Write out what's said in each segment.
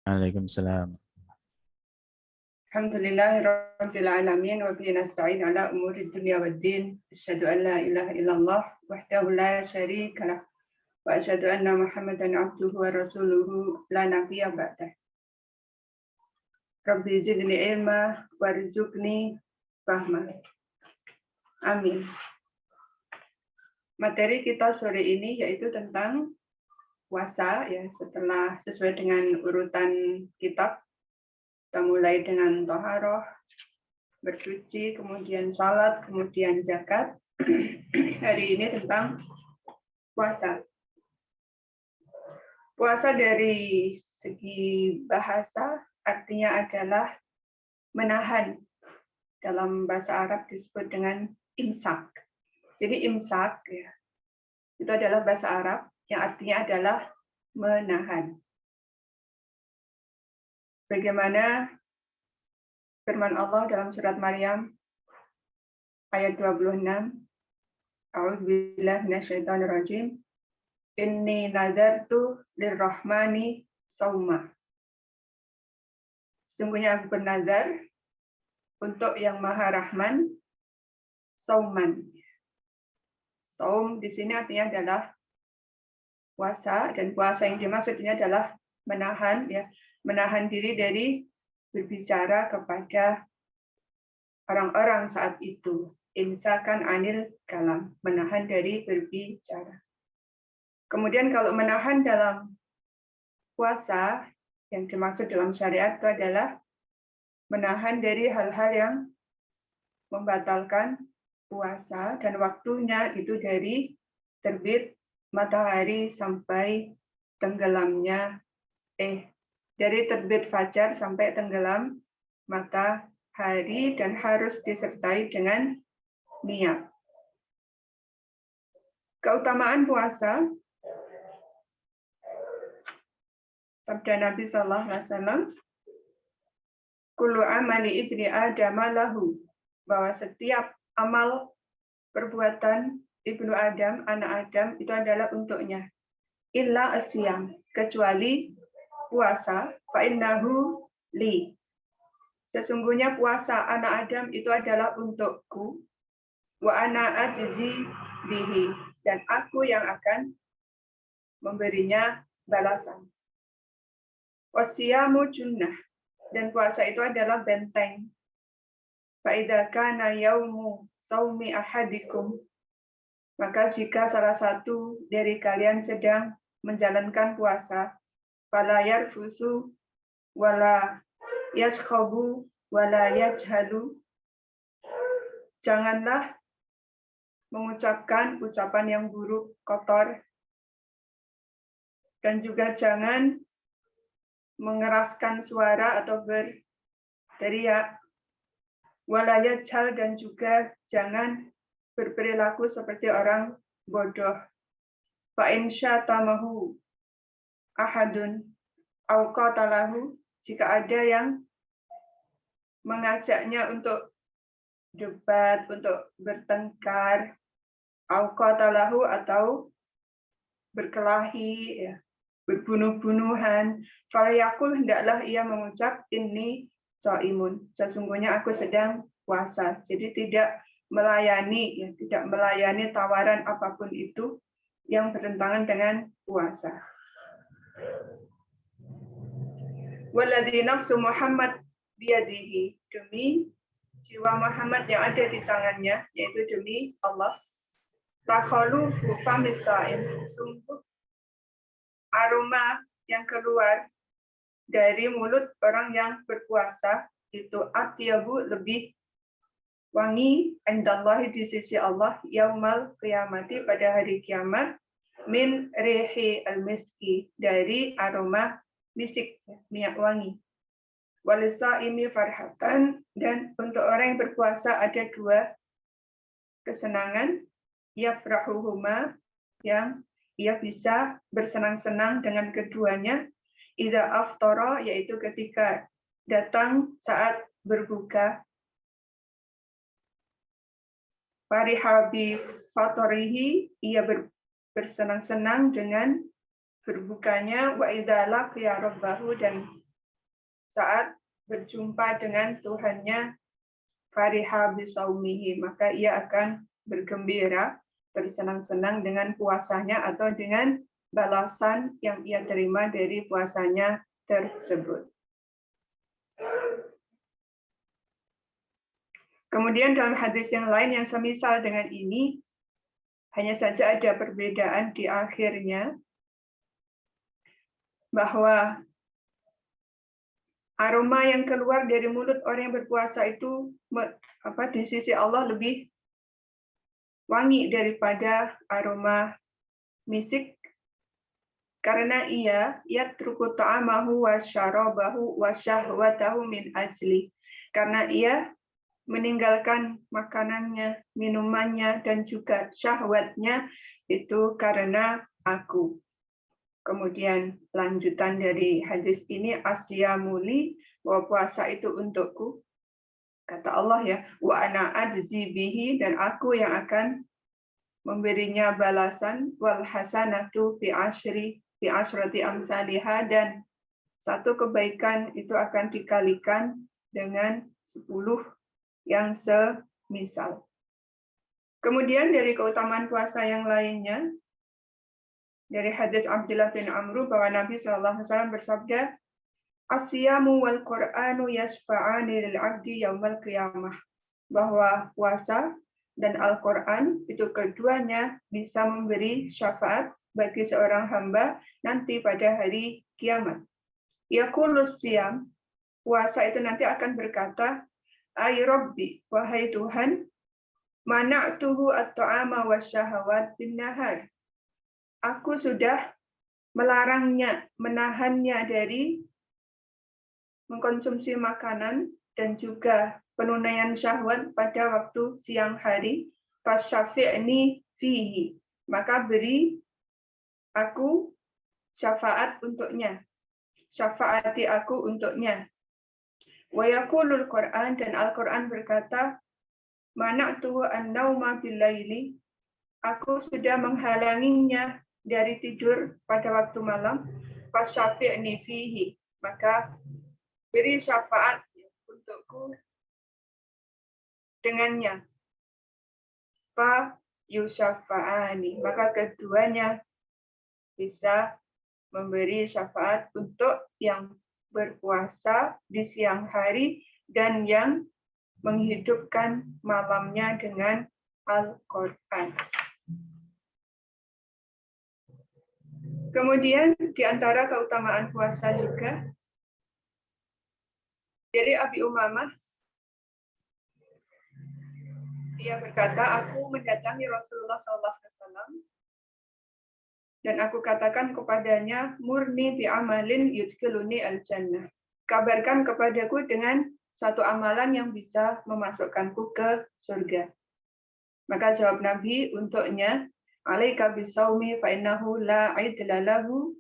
Waalaikumsalam. Alhamdulillahirabbil alamin wa bihi nasta'in ala umuri dunya waddin. Asyhadu an la ilaha illallah wahdahu la syarika lah wa asyhadu anna Muhammadan abduhu wa rasuluhu la nabiyya ba'dah. Rabbi zidni ilma warzuqni fahma. Amin. Materi kita sore ini yaitu tentang puasa ya, setelah sesuai dengan urutan kitab. Kita mulai dengan toharoh, bersuci, kemudian salat, kemudian zakat. Hari ini tentang puasa. Puasa dari segi bahasa artinya adalah menahan. Dalam bahasa Arab disebut dengan imsak. Jadi imsak ya, itu adalah bahasa Arab yang artinya adalah menahan. Bagaimana firman Allah dalam surat Maryam ayat 26, A'udzubillahi minasyaitonirrajim. Inni nadartu lirrahmani shauma. Sungguhnya aku bernazar untuk yang Maha Rahman sauman. Saum di sini artinya adalah puasa, dan puasa yang dimaksud ini adalah menahan ya, menahan diri dari berbicara kepada orang-orang saat itu. Imsakan anil kalam, menahan dari berbicara. Kemudian kalau menahan dalam puasa, yang dimaksud dalam syariat itu adalah menahan dari hal-hal yang membatalkan puasa, dan waktunya itu dari terbit matahari sampai tenggelamnya dari terbit fajar sampai tenggelam matahari, dan harus disertai dengan niat. Keutamaan puasa, sabda Nabi sallallahu alaihi wasallam, kullu amali ibni Adam lahu, bahwa setiap amal perbuatan ibnu Adam, anak Adam, itu adalah untuknya. Illa asyam, kecuali puasa, fa innahu li. Sesungguhnya puasa anak Adam itu adalah untukku, wa ana ajzi bihi, dan aku yang akan memberinya balasan. Wasiyamu junnah, dan puasa itu adalah benteng. Fa idza kana yaumu saumi ahadikum, maka jika salah satu dari kalian sedang menjalankan puasa, fala yarfusu wala yaskhabu wala yajhalu, janganlah mengucapkan ucapan yang buruk, kotor, dan juga jangan mengeraskan suara atau berteriak, wala yajhal, dan juga jangan berperilaku seperti orang bodoh. Fa in syatamahu ahadun aw qatalahu, jika ada yang mengajaknya untuk debat, untuk bertengkar, aw qatalahu, atau berkelahi, ya, berbunuh-bunuhan, falyaqul, hendaklah ia mengucap inni shaimun, sesungguhnya aku sedang puasa. Jadi tidak melayani, ya, tidak melayani tawaran apapun itu yang bertentangan dengan puasa. Walladzi nafsu Muhammad biyadihi, demi jiwa Muhammad yang ada di tangannya, yaitu demi Allah, takhalufu famis shaim, sungguh aroma yang keluar dari mulut orang yang berpuasa itu atyabu, lebih wangi, indallahi, di sisi Allah, yaumal qiyamati, pada hari kiamat, min rihi al-miski, dari aroma misik, minyak wangi. Walisaimi farhatan, dan untuk orang yang berpuasa ada dua kesenangan, yafrahuhuma, yang ia bisa bersenang-senang dengan keduanya, idza aftara, yaitu ketika datang saat berbuka, farihabi fatorihi, ia bersenang-senang dengan berbukanya, wa idza laqiya rabbahu, dan saat berjumpa dengan Tuhannya, fariha bisaumihi, maka ia akan bergembira, bersenang-senang dengan puasanya atau dengan balasan yang ia terima dari puasanya tersebut. Kemudian dalam hadis yang lain yang semisal dengan ini, hanya saja ada perbedaan di akhirnya, bahwa aroma yang keluar dari mulut orang yang berpuasa itu di sisi Allah lebih wangi daripada aroma misik, karena ia yatruku ta'amahu wa syarabahu wa syahwatahu min ajli, karena ia meninggalkan makanannya, minumannya, dan juga syahwatnya itu karena aku. Kemudian lanjutan dari hadis ini, asyamuli, bahwa puasa itu untukku. Kata Allah ya, wa ana ajzi bihi, dan aku yang akan memberinya balasan, wal hasanatu fi asyrati amsalihha, dan satu kebaikan itu akan dikalikan dengan 10 yang semisal. Kemudian dari keutamaan puasa yang lainnya, dari hadis Abdullah bin Amru bahwa Nabi SAW bersabda, Asyamu wal Qur'anu yashfa'ani lil 'abdi yaumal qiyamah, bahwa puasa dan Al-Qur'an itu keduanya bisa memberi syafaat bagi seorang hamba nanti pada hari kiamat. Yaqulus siyam, puasa itu nanti akan berkata, Ay Rabbi, wahai Tuhan, mana'tuhu at-ta'ama wasyahawat bin nahar. Aku sudah melarangnya, menahannya dari mengkonsumsi makanan dan juga penunaian syahwat pada waktu siang hari. Fasyafi'ni fihi, maka beri aku syafaat untuknya. Syafaati aku untuknya. Wa yaqulul Qur'an, dan Al-Qur'an berkata, mana'tuhu an-nauma bil-laili, aku sudah menghalanginya dari tidur pada waktu malam. Fasyafi'ni fihi, maka beri syafaat untukku dengannya. Fa yusyafa'ani, maka keduanya bisa memberi syafaat untuk yang berpuasa di siang hari dan yang menghidupkan malamnya dengan Al-Quran. Kemudian di antara keutamaan puasa juga, dari Abi Umamah, dia berkata, aku mendatangi Rasulullah SAW dan aku katakan kepadanya, murni bi amalin yudkhiluni al-jannah. Kabarkan kepadaku dengan satu amalan yang bisa memasukkanku ke surga. Maka jawab Nabi untuknya, alaika bisaumi fa innahu la idla lahu.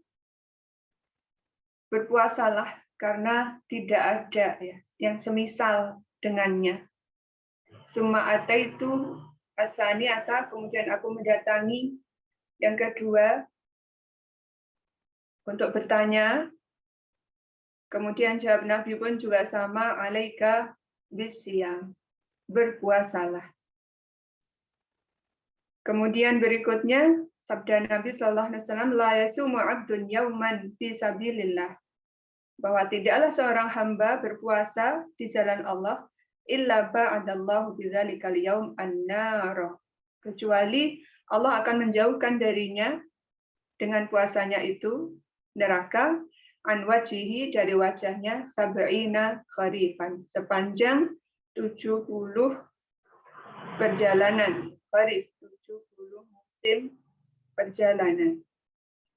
Berpuasalah karena tidak ada yang semisal dengannya. Summa ataitu asaniata, kemudian aku mendatangi yang kedua untuk bertanya. Kemudian jawab Nabi pun juga sama, alaika bisyam, berpuasalah. Kemudian berikutnya sabda Nabi SAW, la yasumu 'abdun yauman fi sabilillah, bahwa tidaklah seorang hamba berpuasa di jalan Allah illa ba'adallahu bidzalikal yaum an-nar, kecuali Allah akan menjauhkan darinya dengan puasanya itu neraka, an wajihi, dari wajahnya, sab'ina kharifan, sepanjang 70 perjalanan, kharif 70 musim perjalanan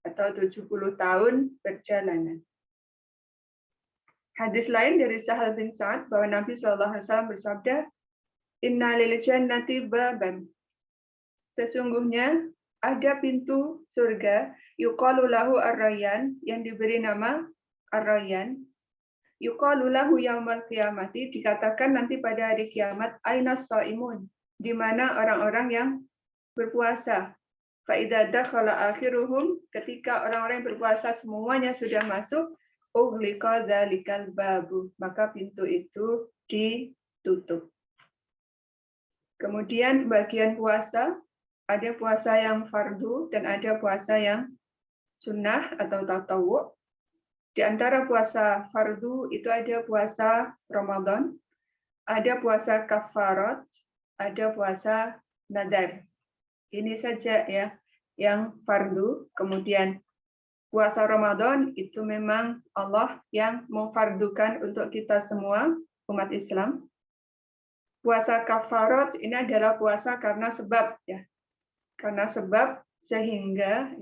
atau 70 tahun perjalanan. Hadis lain dari Sahal bin Sa'ad bahwa Nabi SAW bersabda, Inna lil jannati baban, sesungguhnya ada pintu surga, yuqalu lahu ar-rayyan, yang diberi nama ar-rayyan. Yuqalu lahu yaumal qiyamati, dikatakan nanti pada hari kiamat, ainas shaimun, di mana orang-orang yang berpuasa. Fa idza dakhala akhiruhum, ketika orang-orang yang berpuasa semuanya sudah masuk, ughliqa dzalikal babu, maka pintu itu ditutup. Kemudian bagian puasa, ada puasa yang fardu dan ada puasa yang sunnah atau tatawu. Di antara puasa fardu itu ada puasa Ramadan, ada puasa kafarat, ada puasa nadar. Ini saja ya yang fardu. Kemudian puasa Ramadan itu memang Allah yang memfardukan untuk kita semua umat Islam. Puasa kafarat ini adalah puasa karena sebab ya. Karena sebab sehingga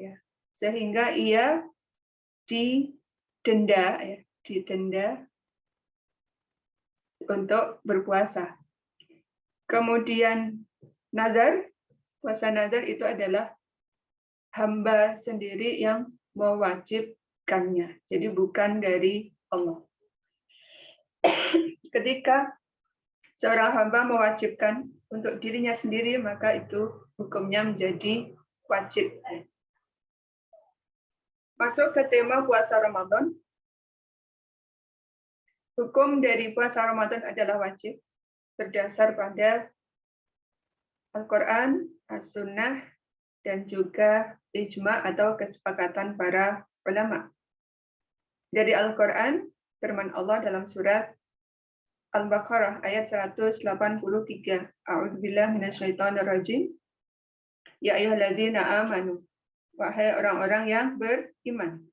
ia didenda untuk berpuasa. Kemudian nazar, puasa nazar itu adalah hamba sendiri yang mewajibkannya. Jadi bukan dari Allah. Ketika seorang hamba mewajibkan untuk dirinya sendiri, maka itu hukumnya menjadi wajib. Masuk ke tema puasa Ramadan. Hukum dari puasa Ramadan adalah wajib berdasar pada Al-Quran, As-Sunnah, dan juga ijma atau kesepakatan para ulama. Dari Al-Quran, firman Allah dalam surat Al-Baqarah ayat 183. A'udzubillahi minasyaitonirrajim. Ya ayyuhalladzina amanu. Wahai orang-orang yang beriman.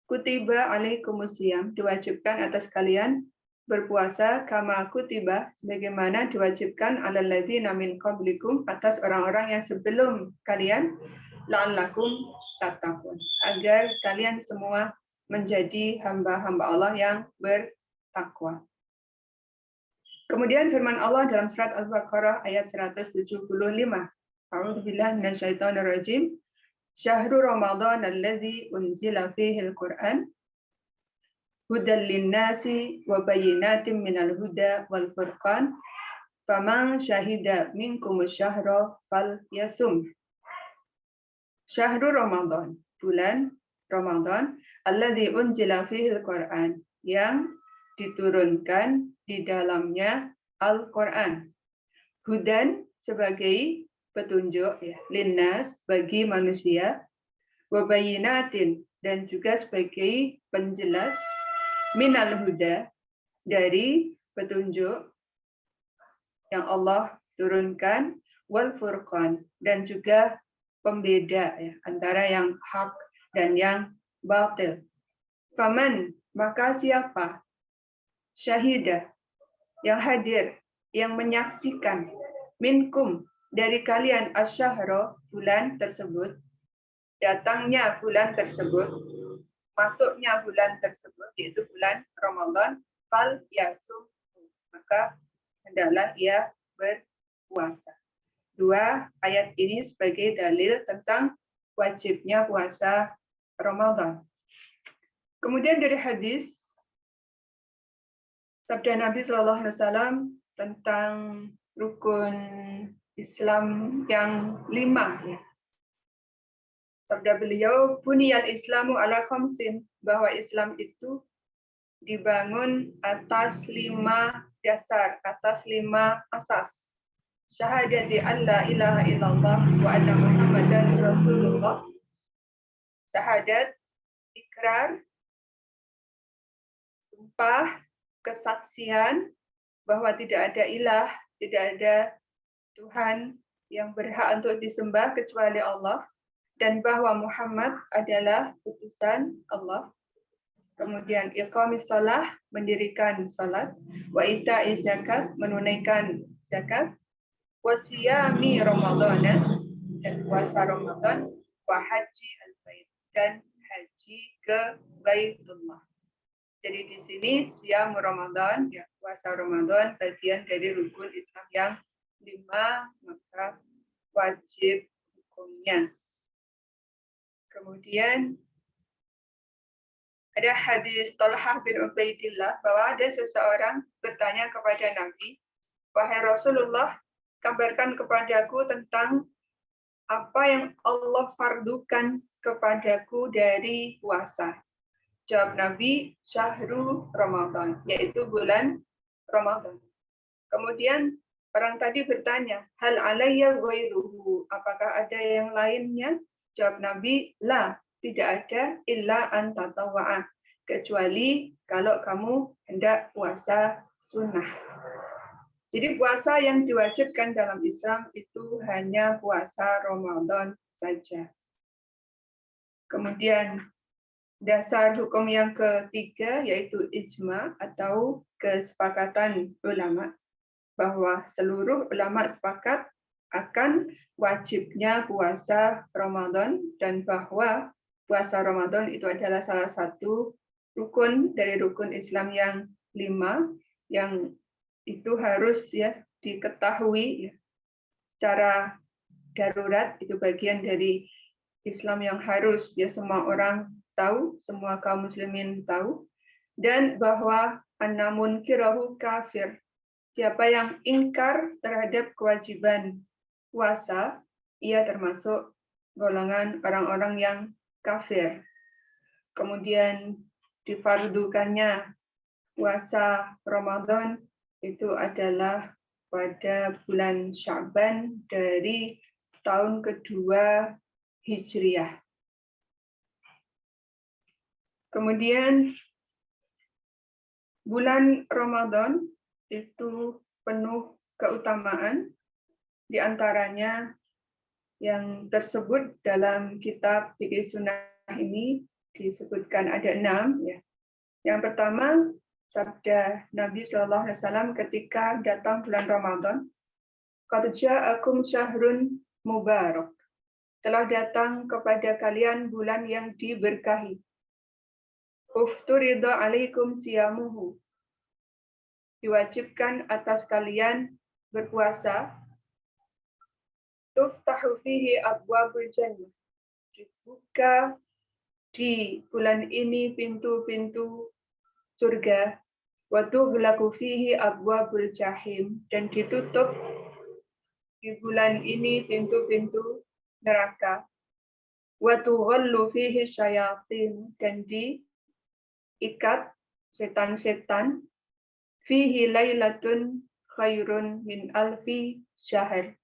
Kutiba alaikumusiyam, diwajibkan atas kalian berpuasa kama kutiba, sebagaimana diwajibkan alal ladzina min qablikum, atas orang-orang yang sebelum kalian, la'allakum tattaqun, agar kalian semua menjadi hamba-hamba Allah yang bertakwa. Kemudian firman Allah dalam surat Al-Baqarah ayat 175. A'udzubillahi minasyaitonirrajim. Syahrul Ramadan allazi unzila fihil Qur'an hudal linnasi wa bayyinatin minal huda wal furqan faman syahida minkumus syahra falyasum. Syahrul Ramadan, bulan Ramadan, allazi unzila fihil Qur'an, yang diturunkan di dalamnya Al-Qur'an. Hudan sebagai petunjuk ya, linnas bagi manusia, wabayinatin dan juga sebagai penjelas, minal huda dari petunjuk yang Allah turunkan, wal furqan dan juga pembeda ya, antara yang hak dan yang batil. Faman, maka siapa, syahida, yang hadir, yang menyaksikan, minkum, dari kalian, asyahra, bulan tersebut, datangnya bulan tersebut, masuknya bulan tersebut, yaitu bulan Ramadan, fal yasum, maka hendaklah ia berpuasa. Dua ayat ini sebagai dalil tentang wajibnya puasa Ramadan. Kemudian dari hadis sabda Nabi SAW tentang rukun Islam yang 5 ya. Sabda beliau, buniyal Islamu ala khamsin, bahwa Islam itu dibangun atas 5 dasar, atas 5 asas. Syahadati an la ilaha illallah wa anna Muhammadan Rasulullah. Syahadat, ikrar, sumpah, kesaksian bahwa tidak ada ilah, tidak ada Tuhan yang berhak untuk disembah kecuali Allah, dan bahwa Muhammad adalah utusan Allah. Kemudian iqamis shalah, mendirikan salat, wa ita'iz zakat, menunaikan zakat, wa siyami ramadhana, dan puasa Ramadan, wa haji al-bait, dan haji ke Baitullah. Jadi di sini siam Ramadan, ya, puasa Ramadan bagian dari rukun Islam yang 5, maka wajib hukumnya. Kemudian ada hadis Talhah bin Ubaidillah bahwa ada seseorang bertanya kepada Nabi, wahai Rasulullah, kabarkan kepadaku tentang apa yang Allah fardukan kepadaku dari puasa. Jawab Nabi, Syahrul Ramadan, yaitu bulan Ramadan. Kemudian orang tadi bertanya, hal alayya ghairuhu, apakah ada yang lainnya? Jawab Nabi, la, tidak ada, illa an tatawwa'a, kecuali kalau kamu hendak puasa sunnah. Jadi puasa yang diwajibkan dalam Islam itu hanya puasa Ramadan saja. Kemudian dasar hukum yang ketiga yaitu ijma atau kesepakatan ulama, bahwa seluruh ulama sepakat akan wajibnya puasa Ramadan dan bahwa puasa Ramadan itu adalah salah satu rukun dari rukun Islam yang 5 yang itu harus ya diketahui ya, secara darurat, itu bagian dari Islam yang harus ya semua orang tahu, semua kaum muslimin tahu, dan bahwa an-namun kirahu kafir. Siapa yang ingkar terhadap kewajiban puasa, ia termasuk golongan orang-orang yang kafir. Kemudian difardukannya puasa Ramadan itu adalah pada bulan Sya'ban dari tahun kedua Hijriah. Kemudian bulan Ramadan itu penuh keutamaan, di antaranya yang tersebut dalam kitab Fikih Sunnah ini disebutkan ada 6 ya. Yang pertama, sabda Nabi SAW ketika datang bulan Ramadan, qad ja'akum syahrun mubarak, telah datang kepada kalian bulan yang diberkahi. Ufturida alaikum siyamuhu, diwajibkan atas kalian berpuasa. Tuftahu fihi abwabul jannah, dibuka di bulan ini pintu-pintu surga. Wa tughlaqu fihi abwabul jahim, dan ditutup di bulan ini pintu-pintu neraka. Wa tughallu fihi syayatin, dan diikat setan-setan. Fihi lailatun khairun min alfi syahr,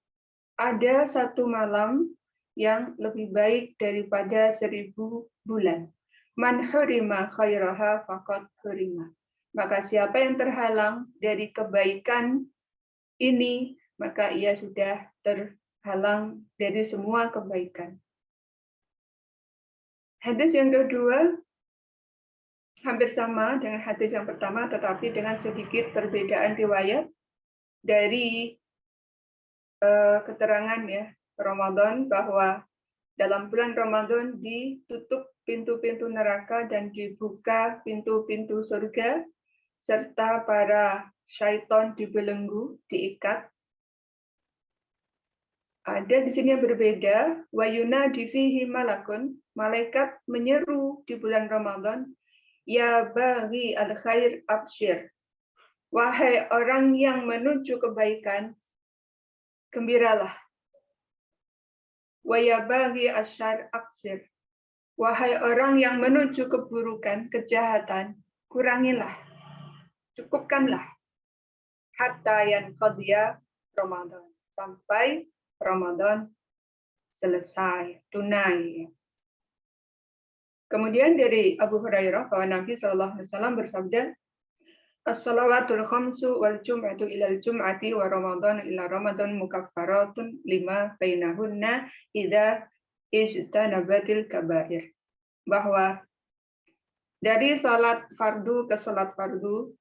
ada satu malam yang lebih baik daripada 1000 bulan. Man hurima khairaha faqad hurima, maka siapa yang terhalang dari kebaikan ini, maka ia sudah terhalang dari semua kebaikan. Hadis yang kedua hampir sama dengan hadis yang pertama, tetapi dengan sedikit perbedaan riwayat dari keterangan ya Ramadan, bahwa dalam bulan Ramadan ditutup pintu-pintu neraka dan dibuka pintu-pintu surga, serta para syaitan dibelenggu, diikat. Ada di sini yang berbeda, wa yunadi fihi malakun, malaikat menyeru di bulan Ramadan, ya bagi al-khair absyir, wahai orang yang menuju kebaikan, gembiralah. Wa ya bagi asyar absyir, wahai orang yang menuju keburukan, kejahatan, kurangilah, cukupkanlah. Hatta yanqadhiya Ramadan, sampai Ramadan selesai, tunai. Kemudian dari Abu Hurairah bahwa Nabi SAW bersabda, as-salawatul khamsu wal jum'atu ilal jum'ati wa Ramadan ila Ramadan mukaffaratun lima bainahunna idza ijtanabatil kabair. Bahwa dari salat fardu ke salat fardu,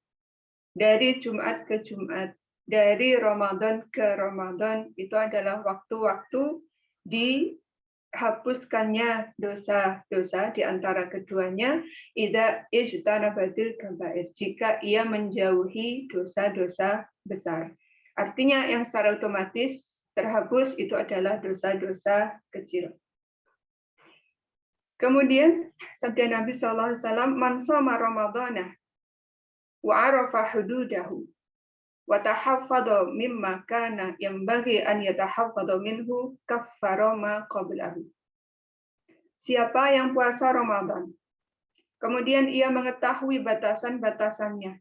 dari Jumat ke Jumat, dari Ramadan ke Ramadan, itu adalah waktu-waktu dihapuskannya dosa-dosa di antara keduanya, idza ijtanabatil kabair, jika ia menjauhi dosa-dosa besar. Artinya yang secara otomatis terhapus itu adalah dosa-dosa kecil. Kemudian sabda Nabi SAW, man shoma ramadhana wa arafa hududahu wa tahaffadha mimma kana yanbaghi an yatahaffadha minhu kaffara ma qablahu. Siapa yang puasa Ramadan Kemudian ia mengetahui batasan-batasannya.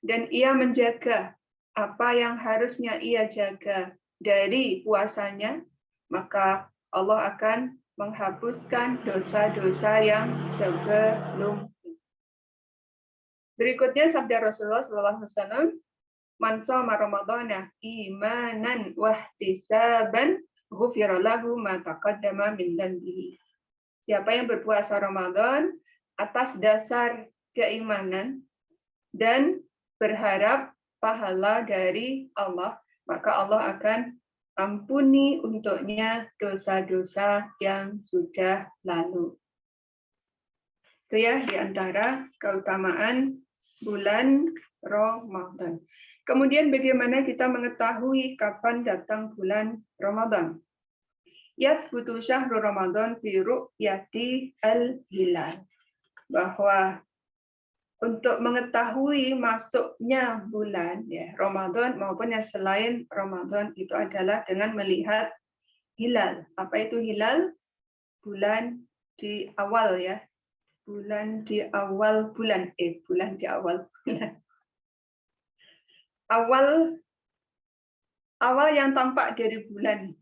Dan ia menjaga apa yang harusnya ia jaga dari puasanya, maka Allah akan menghapuskan dosa-dosa yang sebelumnya. Berikutnya sabda Rasulullah SAW, "Man shoma Ramadhana imanan wahtisaban, ghufira lahu ma taqaddama min dhanbihi." Siapa yang berpuasa Ramadan atas dasar keimanan dan berharap pahala dari Allah, maka Allah akan ampuni untuknya dosa-dosa yang sudah lalu. Itu ya di antara keutamaan bulan Ramadan. Kemudian bagaimana kita mengetahui kapan datang bulan Ramadan? Yathbutu syahrul Ramadan fi ru'yati al-hilal. Bahwa untuk mengetahui masuknya bulan ya Ramadan maupun yang selain Ramadan itu adalah dengan melihat hilal. Apa itu hilal? Bulan di awal ya. Bulan di awal bulan. Bulan di awal bulan. Awal yang tampak dari bulan.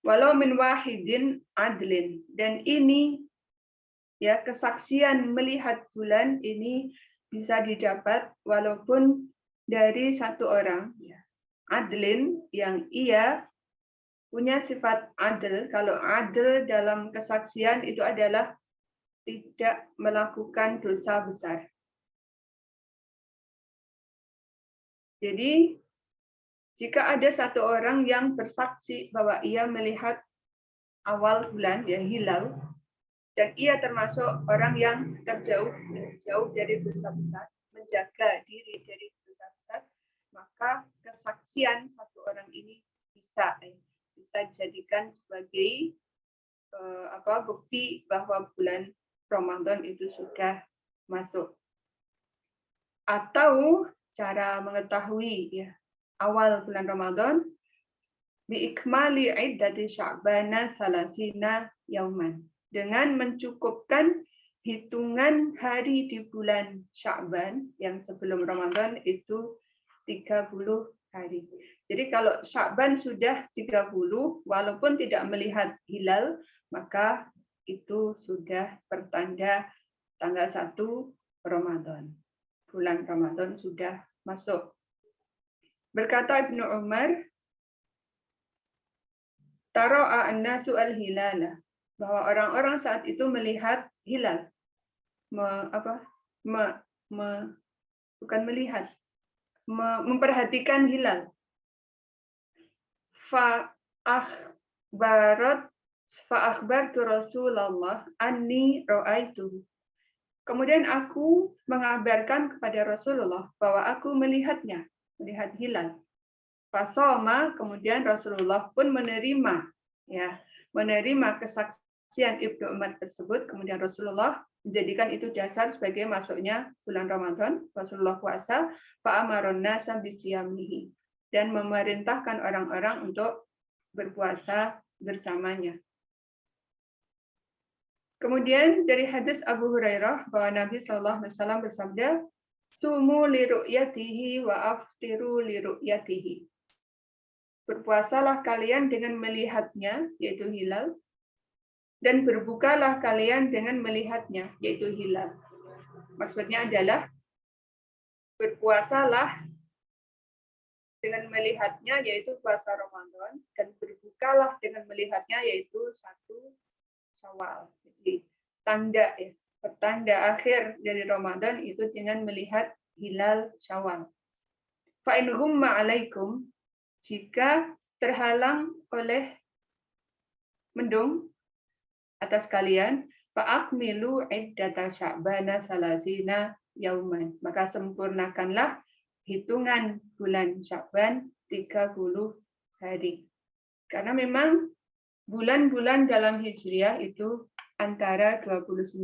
Walau min wahidin adlin. Dan ini ya kesaksian melihat bulan ini bisa didapat walaupun dari satu orang ya. Adlin yang ia punya sifat adil. Kalau adil dalam kesaksian itu adalah tidak melakukan dosa besar. Jadi jika ada satu orang yang bersaksi bahwa ia melihat awal bulan ya hilal, dan ia termasuk orang yang jauh dari dosa besar, menjaga diri dari dosa besar, maka kesaksian satu orang ini bisa dijadikan sebagai bukti bahwa bulan Ramadan itu sudah masuk. Atau cara mengetahui ya awal bulan Ramadan biikmali iddati sya'bana salasina yauman, dengan mencukupkan hitungan hari di bulan Sya'ban yang sebelum Ramadan itu 30 hari. Jadi kalau Sya'ban sudah 30 walaupun tidak melihat hilal, maka itu sudah pertanda tanggal 1 Ramadan. Bulan Ramadan sudah masuk. Berkata Ibnu Umar, Tara'a an-nasu al-hilala, bahwa orang-orang saat itu melihat hilal. Memperhatikan hilal. Fa'akhbartu Rasulullah anni ra'aitu. Kemudian aku mengabarkan kepada Rasulullah bahwa aku melihat hilal. Fasoma, kemudian Rasulullah pun menerima kesaksian Ibnu Umar tersebut. Kemudian Rasulullah menjadikan itu dasar sebagai masuknya bulan Ramadan. Rasulullah puasa, fa'amaron nasa bisiyamihi, dan memerintahkan orang-orang untuk berpuasa bersamanya. Kemudian dari hadis Abu Hurairah bahwa Nabi SAW bersabda, "Sumu li ru'yatihi wa aftiru li ru'yatihi." Berpuasalah kalian dengan melihatnya, yaitu hilal, dan berbukalah kalian dengan melihatnya, yaitu hilal. Maksudnya adalah berpuasalah dengan melihatnya, yaitu puasa Ramadan, dan berbukalah dengan melihatnya, yaitu 1 Syawal. Jadi pertanda akhir dari Ramadan itu dengan melihat hilal Syawal. Fa in ghumma 'alaikum, jika terhalang oleh mendung atas kalian, fa'akmilu iddata sya'bana salasina yauman, maka sempurnakanlah hitungan bulan Sya'ban 30 hari. Karena memang bulan-bulan dalam Hijriah itu antara 29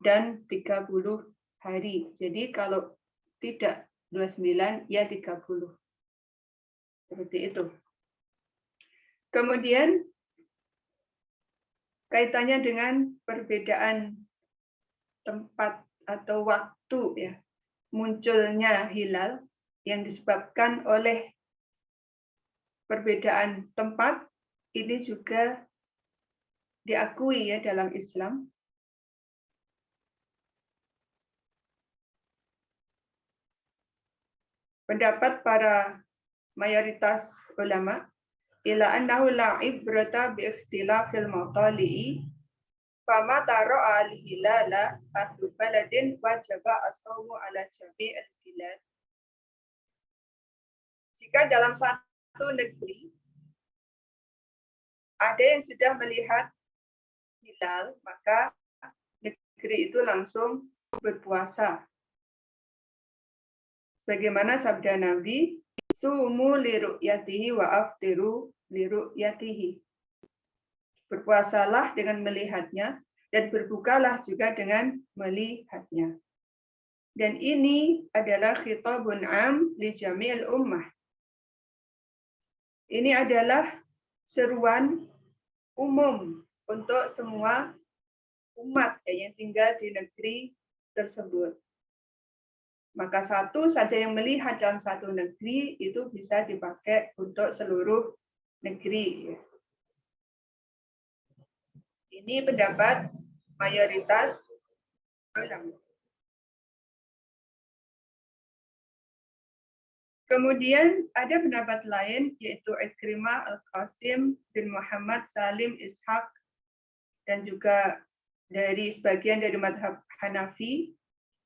dan 30 hari. Jadi kalau tidak 29, ya 30. Seperti itu. Kemudian kaitannya dengan perbedaan tempat atau waktu ya, munculnya hilal yang disebabkan oleh perbedaan tempat, ini juga diakui ya dalam Islam. Pendapat para mayoritas ulama ila annahu la ibrata bi ikhtilafil matali'i fama tara'a al-hilala ahlu baladin wajaba as-sawmu ala jami'il bilad. Jika dalam satu negeri ada yang sudah melihat hilal, maka negeri itu langsung berpuasa. Bagaimana sabda Nabi, sumu li ru'yatihi wa aftiru li ru'yatihi. Berpuasalah dengan melihatnya dan berbukalah juga dengan melihatnya. Dan ini adalah khitabun am li jami'il ummah. Ini adalah seruan umum untuk semua umat yang tinggal di negeri tersebut. Maka satu saja yang melihat dalam satu negeri itu bisa dipakai untuk seluruh negeri. Ini pendapat mayoritas ulama. Kemudian ada pendapat lain yaitu Ikrimah Al-Qasim bin Muhammad Salim Ishaq dan juga dari sebagian dari madhab Hanafi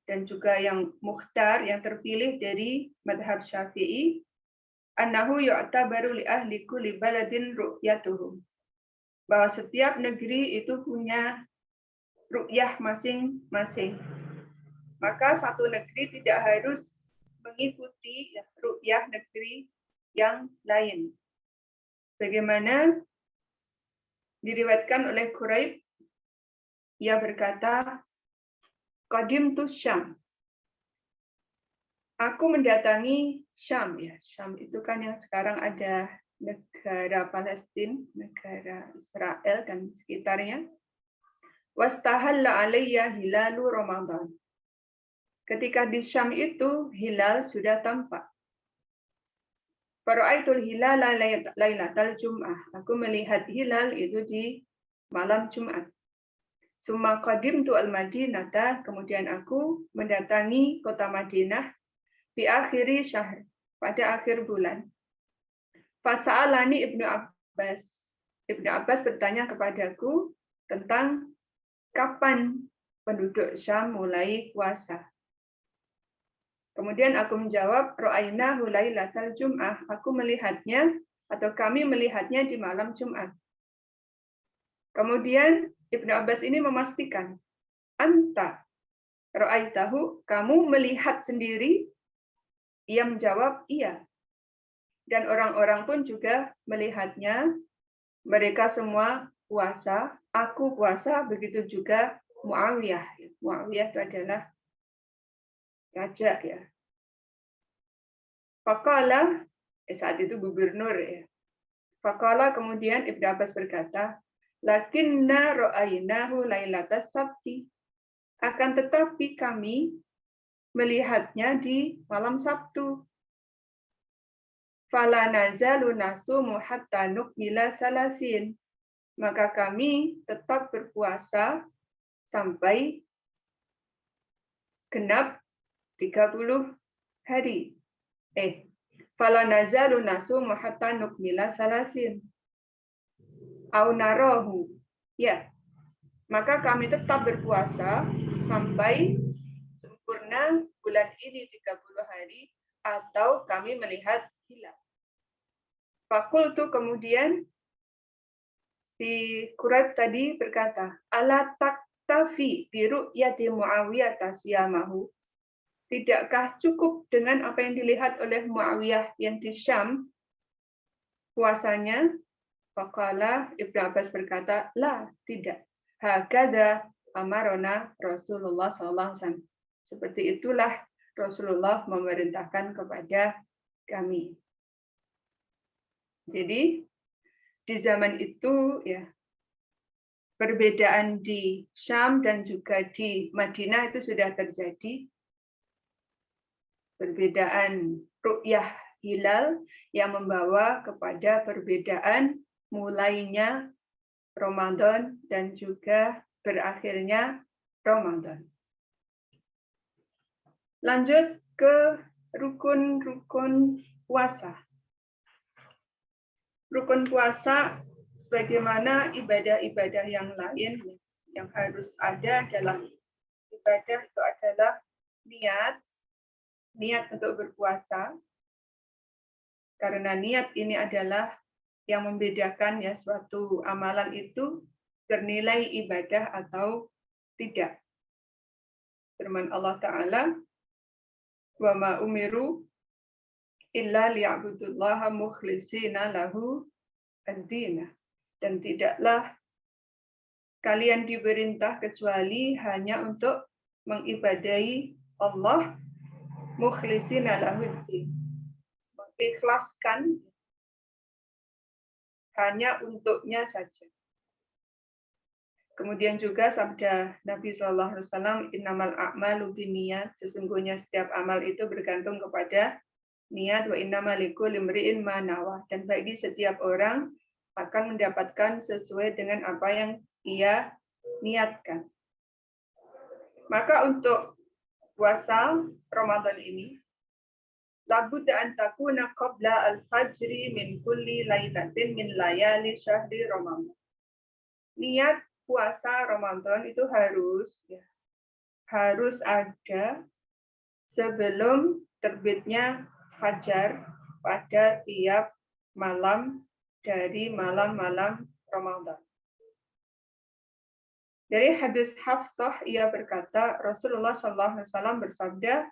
dan juga yang mukhtar yang terpilih dari madhab Syafi'i, annahu yu'tabaru li ahli kulli baladin ru'yatuhum, bahwa setiap negeri itu punya ru'yah masing-masing. Maka satu negeri tidak harus mengikuti ru'yah negeri yang lain. Bagaimana diriwayatkan oleh Quraib, ia berkata, Qadimtu Syam. Aku mendatangi Syam ya. Syam itu kan yang sekarang ada negara Palestina, negara Israel dan sekitarnya. Wastahalla alayya hilalu Ramadan. Ketika di Syam itu hilal sudah tampak. Fara'aitul hilala lailatal Jum'ah. Aku melihat hilal itu di malam Jumat. Summa qadimtu al-Madinata, kemudian aku mendatangi kota Madinah di akhiri syahr, pada akhir bulan. Fasa'alani Ibnu Abbas. Ibnu Abbas bertanya kepadaku tentang kapan penduduk Syam mulai puasa. Kemudian aku menjawab, Ra'ainahu lailatal Jum'ah. Aku melihatnya atau kami melihatnya di malam Jumat. Kemudian Ibnu Abbas ini memastikan, anta ra'aitahu, kamu melihat sendiri? Ia menjawab, iya. Dan orang-orang pun juga melihatnya. Mereka semua puasa, aku puasa, begitu juga Muawiyah. Muawiyah itu adalah raja ya. Faqala, saat itu gubernur ya. Faqala, kemudian Ibnu Abbas berkata, lakinna ra'ainahu lailatas sabti. Akan tetapi kami melihatnya di malam Sabtu. Fala nazalu nasumu hatta nukmila salasin. Maka kami tetap berpuasa sampai genap 30 hari. Fala nazalu nasumu hatta nukmila salasin. Au narahu. Ya. Maka kami tetap berpuasa sampai sempurna bulan ini 30 hari atau kami melihat hilal. Fakultu, kemudian si Quraib tadi berkata, ala taktafi biru yati Muawiyah tasyamahu. Tidakkah cukup dengan apa yang dilihat oleh Muawiyah yang di Syam puasanya? Faqala, Ibnu Abbas berkata, la, tidak. Hakadha amarona Rasulullah SAW. Seperti itulah Rasulullah memerintahkan kepada kami. Jadi di zaman itu ya perbedaan di Syam dan juga di Madinah itu sudah terjadi. Perbedaan ru'yah hilal yang membawa kepada perbedaan mulainya Ramadan dan juga berakhirnya Ramadan. Lanjut ke rukun-rukun puasa. Rukun puasa sebagaimana ibadah-ibadah yang lain yang harus ada dalam ibadah itu adalah niat untuk berpuasa. Karena niat ini adalah yang membedakan ya suatu amalan itu bernilai ibadah atau tidak. Firman Allah Ta'ala, wa ma umiru illa liya'budullaha mukhlishina lahu ad-din. Dan tidaklah kalian diperintah kecuali hanya untuk mengibadahi Allah mukhlishina lahu ad-din. Mengikhlaskan hanya untuknya saja. Kemudian juga sabda Nabi SAW, innamal a'malu binniyat, sesungguhnya setiap amal itu bergantung kepada niat, wa innamal likulli imri'in ma nawa, dan bagi setiap orang akan mendapatkan sesuai dengan apa yang ia niatkan. Maka untuk puasa Ramadan ini labudda an takuna qabla al-fajri min kulli lailatin min layali syahri Ramadan. Niat puasa Ramadan itu harus ada sebelum terbitnya fajar pada tiap malam dari malam-malam Ramadan. Dari hadis Hafsah ia berkata, Rasulullah SAW bersabda,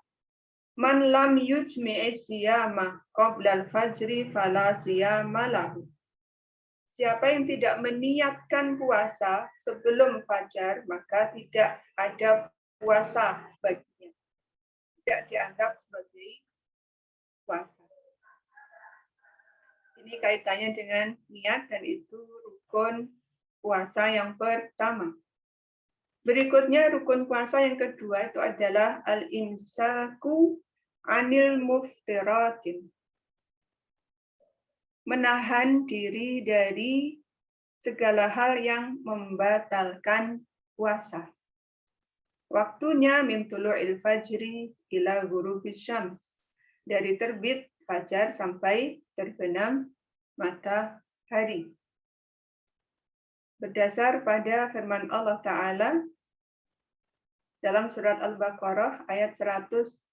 "Man lam yujmi'i siyama qabla al-fajri fala siyama lahu." Siapa yang tidak meniatkan puasa sebelum fajar, maka tidak ada puasa baginya. Tidak dianggap sebagai puasa. Ini kaitannya dengan niat dan itu rukun puasa yang pertama. Berikutnya rukun puasa yang kedua itu adalah al-imsaku anil muftiratin. Menahan diri dari segala hal yang membatalkan puasa. Waktunya min tulu'il fajri ila ghurubis syams. Dari terbit fajar sampai terbenam matahari. Berdasar pada firman Allah Ta'ala dalam surat Al-Baqarah ayat 187.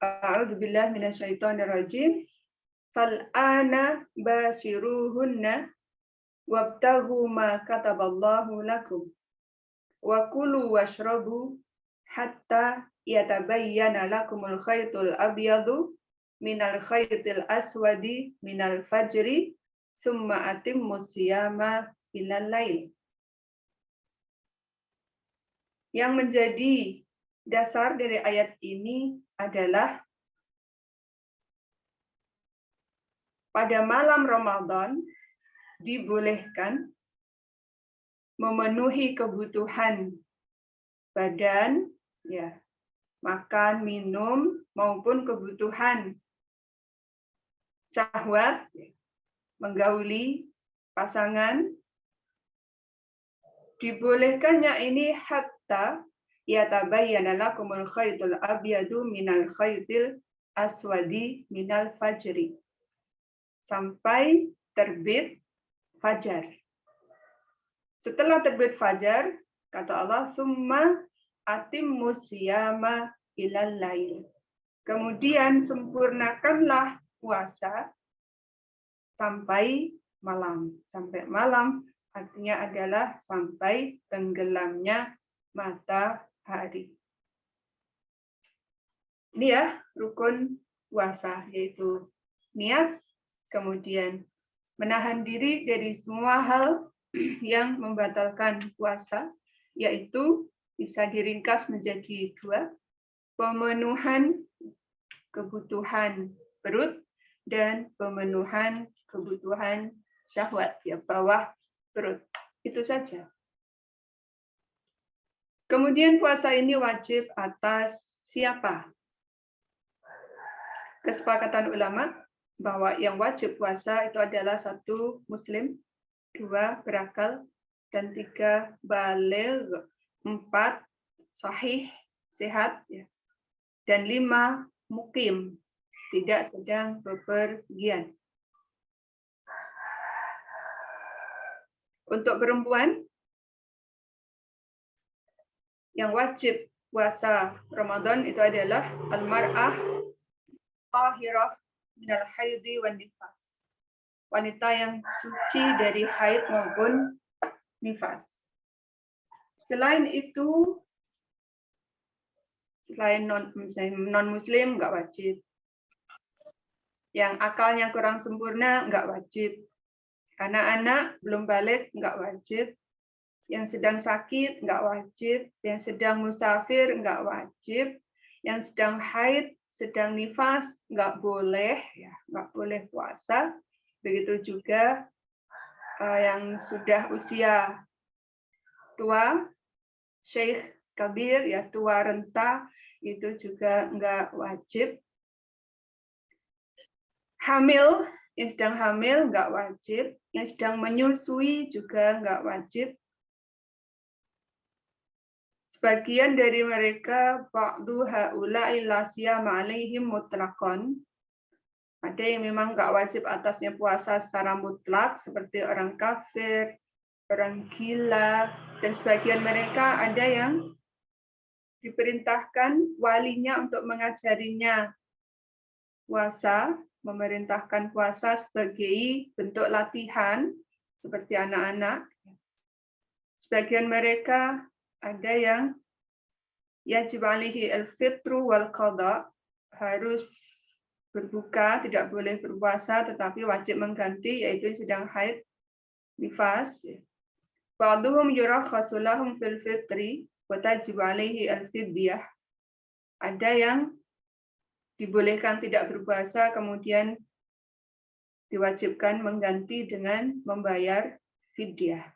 A'udzubillahi minasyaitonirrajim. Fal'ana bashiruhunna wabtaghu ma kataballahu lakum wa kulu washrabu hatta yatabayyana lakumul khaytul abyadu minal khaytil aswadi minal fajri summa atimmus siyama ilal lail. Yang menjadi dasar dari ayat ini adalah pada malam Ramadan dibolehkan memenuhi kebutuhan badan, ya, makan, minum, maupun kebutuhan syahwat, menggauli pasangan. Dibolehkannya ini hatta yatabayyana lakumul khaytul abyadu minal khaytil aswadi minal fajri. Sampai terbit fajar. Setelah terbit fajar, kata Allah, summa atimmus siyama ilal lail. Kemudian sempurnakanlah puasa sampai malam. Sampai malam artinya adalah sampai tenggelamnya matahari. Ini ya rukun puasa, yaitu niat, kemudian menahan diri dari semua hal yang membatalkan puasa, yaitu bisa diringkas menjadi dua, pemenuhan kebutuhan perut dan pemenuhan kebutuhan syahwat, ya, bawah perut. Itu saja. Kemudian puasa ini wajib atas siapa? Kesepakatan ulama bahwa yang wajib puasa itu adalah 1 muslim, 2 berakal, dan 3 baligh, 4 sahih, sehat, ya, dan 5 mukim, tidak sedang bepergian. Untuk perempuan yang wajib puasa Ramadan itu adalah al-mar'ah tahirah minal haidhi wan nifas. Wanita yang suci dari haid maupun nifas. Selain itu, selain non-muslim nggak wajib. Yang akalnya kurang sempurna nggak wajib. Anak-anak belum balik nggak wajib. Yang sedang sakit nggak wajib. Yang sedang musafir nggak wajib. Yang sedang haid, sedang nifas nggak boleh, ya, nggak boleh puasa. Begitu juga yang sudah usia tua, syekh kabir, ya, tua renta, itu juga nggak wajib. Hamil, yang sedang hamil nggak wajib. Yang sedang menyusui juga nggak wajib. Sebagian dari mereka, ba'du ha'ula'i la siyama 'alaihim mutlaqan. Ada yang memang nggak wajib atasnya puasa secara mutlak, seperti orang kafir, orang gila, dan sebagian mereka ada yang diperintahkan walinya untuk mengajarinya puasa, memerintahkan puasa sebagai bentuk latihan, seperti anak-anak. Sebagian mereka ada yang yajib alaihi al-fitru wal qada, harus berbuka, tidak boleh berpuasa, tetapi wajib mengganti, yaitu sedang haid, nifas. Ba'duhum yurakhasu lahum fil fitri wa tajib alaihi al-fidyah. Ada yang dibolehkan tidak berpuasa, kemudian diwajibkan mengganti dengan membayar fidyah.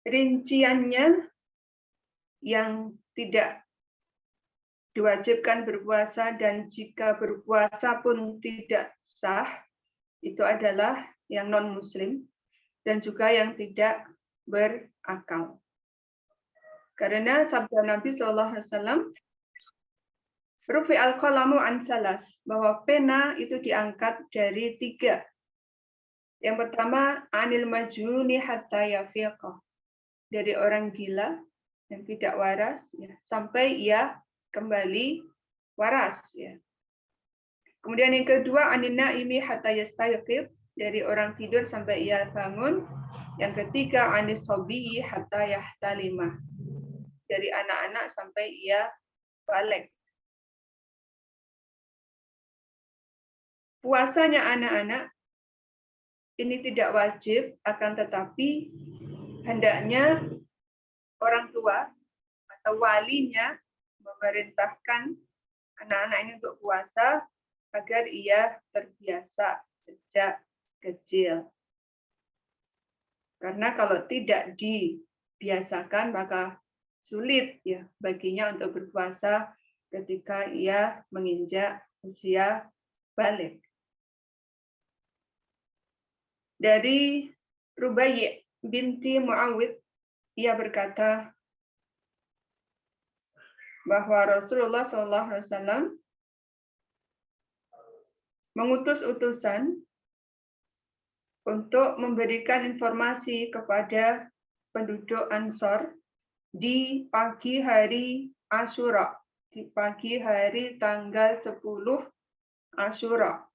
Rinciannya, yang tidak diwajibkan berpuasa dan jika berpuasa pun tidak sah, itu adalah yang non-muslim dan juga yang tidak berakal. Karena sabda Nabi SAW, rufi al-qalamu an salas, bahwa pena itu diangkat dari 3. Yang pertama, anil majnuni hatta yafiqah, dari orang gila yang tidak waras, ya, sampai ia kembali waras, ya. Kemudian yang kedua, anin naimi hatta yastayqid, dari orang tidur sampai ia bangun. Yang ketiga, anis sobiyi hatta yahtalima, dari anak-anak sampai ia balik. Puasanya anak-anak ini tidak wajib, akan tetapi hendaknya orang tua atau walinya memerintahkan anak-anak ini untuk puasa agar ia terbiasa sejak kecil. Karena kalau tidak dibiasakan maka sulit, ya, baginya untuk berpuasa ketika ia menginjak usia balik. Dari Rubai' binti Muawid, ia berkata bahwa Rasulullah SAW mengutus utusan untuk memberikan informasi kepada penduduk Ansor di pagi hari Asyura, di pagi hari tanggal 10 Asyura.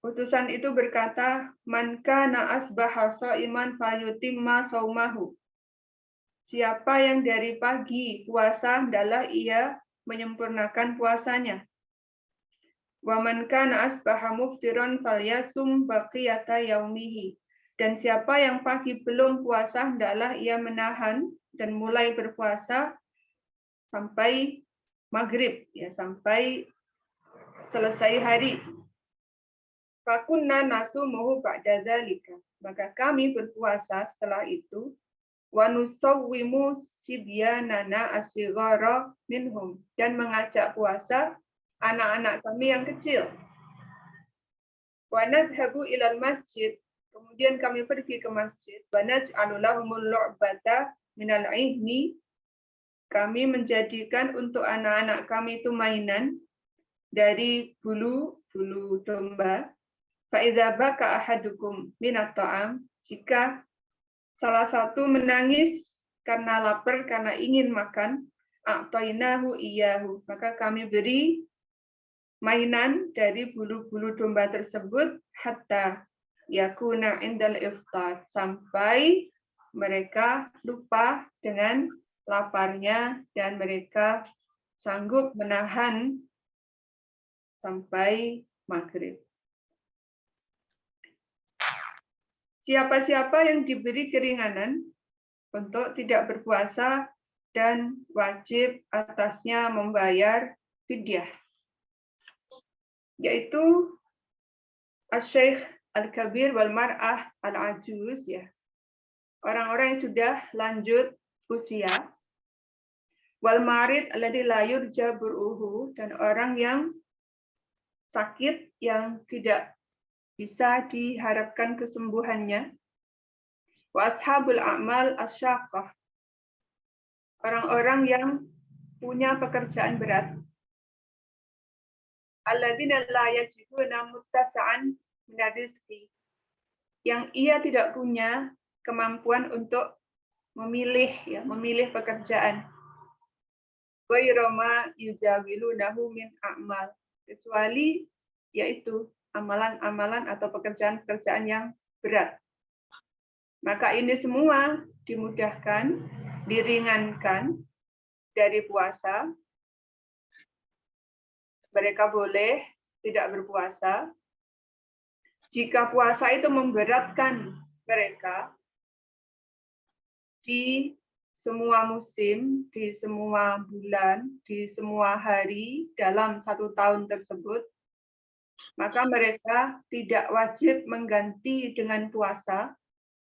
Utusan itu berkata, man kana asbaha shaiman falyutimma shaumahu. Siapa yang dari pagi puasa, hendaklah ia menyempurnakan puasanya. Wa man kana asbaha muftiran falyasum baqiyata yaumihi. Dan siapa yang pagi belum puasa, hendaklah ia menahan dan mulai berpuasa sampai maghrib, ya, sampai selesai hari. Fakunna nasumuhu ba'da dzalika. Maka kami berpuasa setelah itu. Wa nusawwimu sibyanana as-sighara minhum, dan mengajak puasa anak-anak kami yang kecil. Wa nadhhabu ilal masjid, kemudian kami pergi ke masjid. Wa naj'alu lahumul lu'bata minal ihni, kami menjadikan untuk anak-anak kami itu mainan dari bulu domba. Fa'idza baka ahadukum minat ta'am, jika salah satu menangis karena lapar, karena ingin makan, a'tainahu iyyahu, maka kami beri mainan dari bulu-bulu domba tersebut hatta yakuna indal iftar, sampai mereka lupa dengan laparnya dan mereka sanggup menahan sampai maghrib. Siapa-siapa yang diberi keringanan untuk tidak berpuasa dan wajib atasnya membayar fidyah, yaitu asy-syekh al-kabir wal mar'ah al-ajuz, ya. Orang-orang yang sudah lanjut usia, wal marid alladzi la yurja bur'uhu, dan orang yang sakit yang tidak bisa diharapkan kesembuhannya. Wa ashabul a'mal asyaqqah, orang-orang yang punya pekerjaan berat. Alladzina la yajiduna muttasa'an min rizqi, yang ia tidak punya kemampuan untuk memilih pekerjaan. Ghairu ma yuzawilunahu min a'mal, kecuali yaitu amalan-amalan atau pekerjaan-pekerjaan yang berat. Maka ini semua dimudahkan, diringankan dari puasa. Mereka boleh tidak berpuasa. Jika puasa itu memberatkan mereka di semua musim, di semua bulan, di semua hari dalam 1 tahun tersebut, maka mereka tidak wajib mengganti dengan puasa,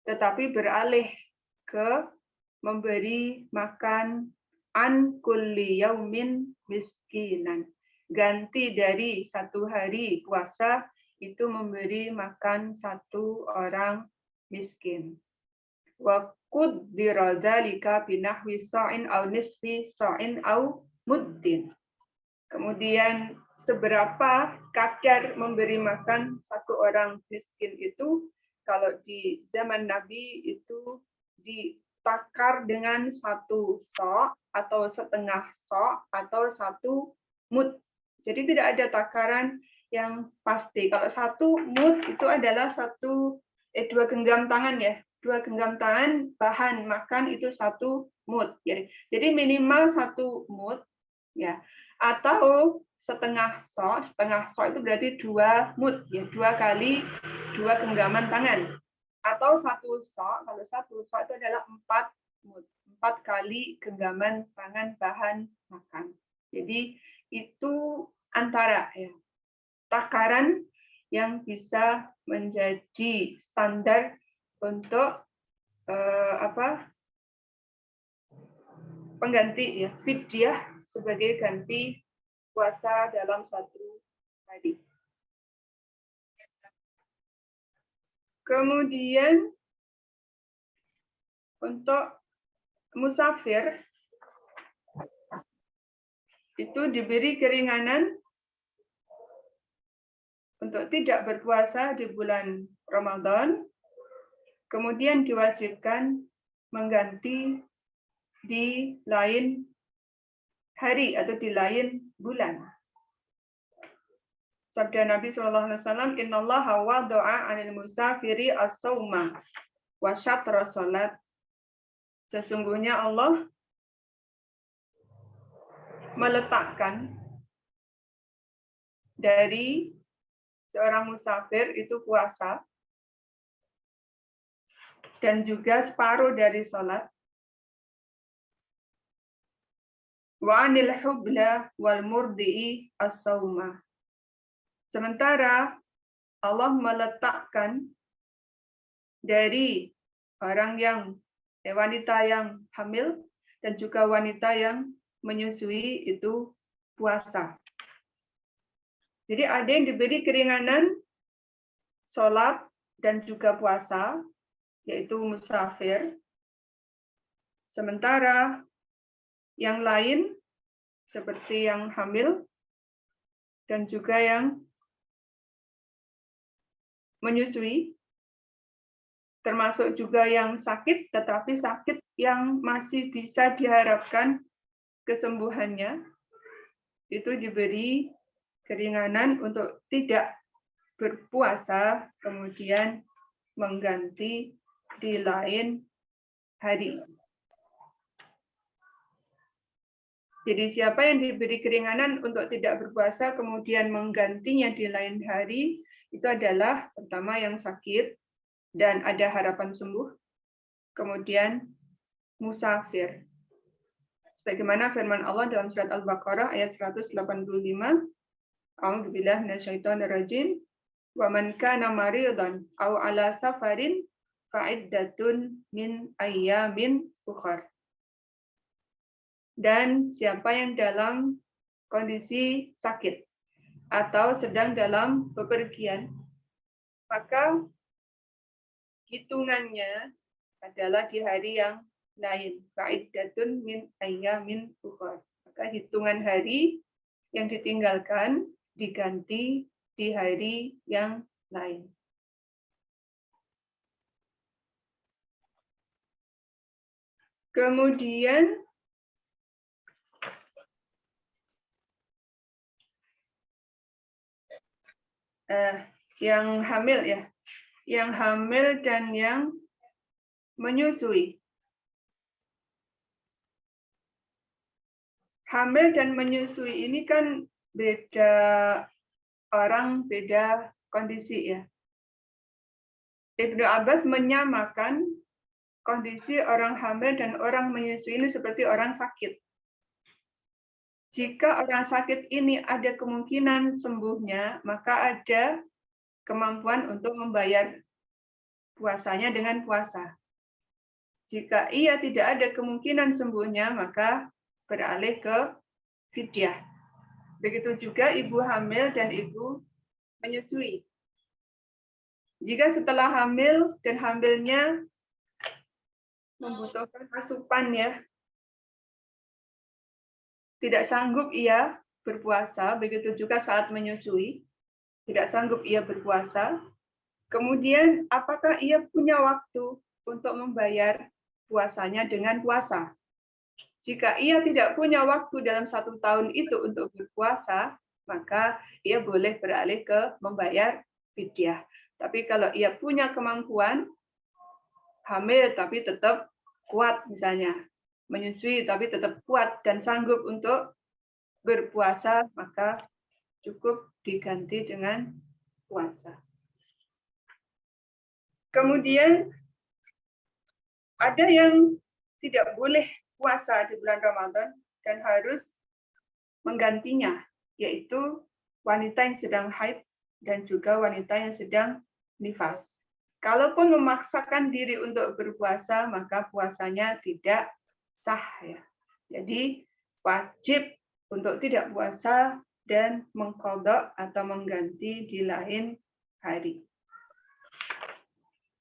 tetapi beralih ke memberi makan an kulli yaumin miskinan. Ganti dari 1 hari puasa itu memberi makan 1 orang miskin. Wa qaddira dzalika binahwi sa'in aw nisfi sa'in aw muddin. Kemudian seberapa kadar memberi makan 1 orang miskin itu, kalau di zaman Nabi itu ditakar dengan 1 sa' atau setengah sa' atau 1 mud. Jadi tidak ada takaran yang pasti. Kalau 1 mud itu adalah 2 genggam tangan, ya. 2 genggam tangan bahan makan itu 1 mud. Jadi minimal 1 mud, ya. Atau setengah sa' itu berarti 2 mud, ya. 2 kali 2 genggaman tangan. Atau 1 sa', kalau 1 sa' itu adalah 4 mud. 4 kali genggaman tangan bahan makan. Jadi itu antara, ya, takaran yang bisa menjadi standar untuk pengganti, ya, fidyah sebagai ganti puasa dalam 1 hari. Kemudian untuk musafir itu diberi keringanan untuk tidak berpuasa di bulan Ramadan, kemudian diwajibkan mengganti di lain hari atau di lain bulan. Sabda Nabi SAW, Innallaha wada'a 'anil musafiri as-sauma wa syatra salat. Sesungguhnya Allah meletakkan dari seorang musafir itu puasa dan juga separuh dari salat. Wa 'anil hubla wal murdi'i as-sauma, Sementara Allah meletakkan dari orang yang wanita yang hamil dan juga wanita yang menyusui itu puasa. Jadi ada yang diberi keringanan sholat dan juga puasa, yaitu musafir. Sementara yang lain seperti yang hamil dan juga yang menyusui, termasuk juga yang sakit, tetapi sakit yang masih bisa diharapkan kesembuhannya, itu diberi keringanan untuk tidak berpuasa, kemudian mengganti di lain hari. Jadi siapa yang diberi keringanan untuk tidak berpuasa, kemudian menggantinya di lain hari, itu adalah pertama yang sakit dan ada harapan sembuh, kemudian musafir. Sebagaimana firman Allah dalam surat Al-Baqarah ayat 185, A'udzubillahi minasyaitonirrajim, wa man kana maridan aw ala safarin fa'iddatun min ayyamin ukhar. Dan siapa yang dalam kondisi sakit atau sedang dalam bepergian, maka hitungannya adalah di hari yang lain. Fa'iddatun min ayyamin ukhar. Maka hitungan hari yang ditinggalkan diganti di hari yang lain. Kemudian yang hamil ya, yang hamil dan yang menyusui. Hamil dan menyusui ini kan beda orang, beda kondisi ya. Ibnu Abbas menyamakan kondisi orang hamil dan orang menyusui ini seperti orang sakit. Jika orang sakit ini ada kemungkinan sembuhnya, maka ada kemampuan untuk membayar puasanya dengan puasa. Jika ia tidak ada kemungkinan sembuhnya, maka beralih ke fidyah. Begitu juga ibu hamil dan ibu menyusui. Jika setelah hamil dan hamilnya membutuhkan asupan ya, tidak sanggup ia berpuasa, begitu juga saat menyusui, tidak sanggup ia berpuasa. Kemudian, apakah ia punya waktu untuk membayar puasanya dengan puasa? Jika ia tidak punya waktu dalam 1 tahun itu untuk berpuasa, maka ia boleh beralih ke membayar fidyah. Tapi kalau ia punya kemampuan, hamil tapi tetap kuat misalnya, menyusui tapi tetap kuat dan sanggup untuk berpuasa, maka cukup diganti dengan puasa. Kemudian ada yang tidak boleh puasa di bulan Ramadan dan harus menggantinya, yaitu wanita yang sedang haid dan juga wanita yang sedang nifas. Kalaupun memaksakan diri untuk berpuasa, maka puasanya tidak sah ya. Jadi wajib untuk tidak puasa dan mengqadha atau mengganti di lain hari.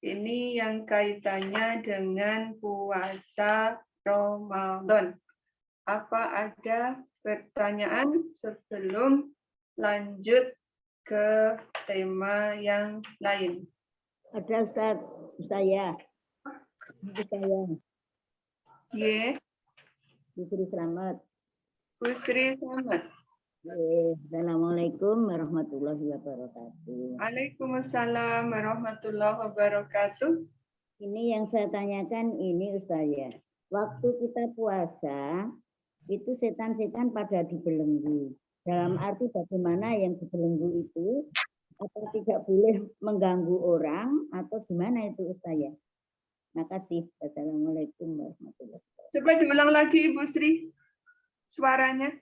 Ini yang kaitannya dengan puasa Ramadan. Apa ada pertanyaan sebelum lanjut ke tema yang lain? Ada Ustaz, saya. Ye. Putri Selamat. Putri Selamat. Assalamualaikum warahmatullahi wabarakatuh. Waalaikumsalam warahmatullahi wabarakatuh. Ini yang saya tanyakan ini Ustaz ya. Waktu kita puasa, itu setan-setan pada dibelenggu. Dalam arti bagaimana yang dibelenggu itu, apa tidak boleh mengganggu orang, atau gimana itu Ustaz ya? Makasih. Assalamualaikum warahmatullahi wabarakatuh. Coba diulang lagi Ibu Sri, suaranya.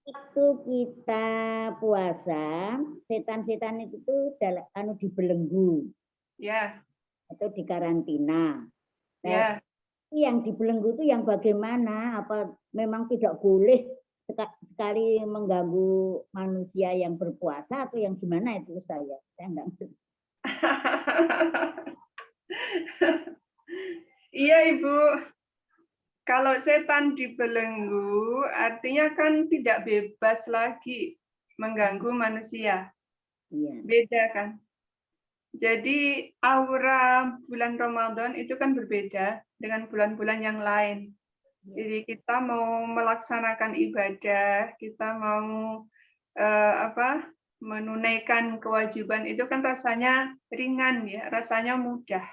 Waktu kita puasa, setan-setan itu tuh dibelenggu Ya, atau dikarantina. ya. Yang dibelenggu itu yang bagaimana? Apa memang tidak boleh sekali mengganggu manusia yang berpuasa atau yang gimana itu saya enggak ngerti. Iya, Ibu. Kalau setan dibelenggu, artinya kan tidak bebas lagi mengganggu manusia. Iya. Beda kan? Jadi aura bulan Ramadan itu kan berbeda dengan bulan-bulan yang lain. Jadi kita mau melaksanakan ibadah, kita mau menunaikan kewajiban itu kan rasanya ringan ya, rasanya mudah.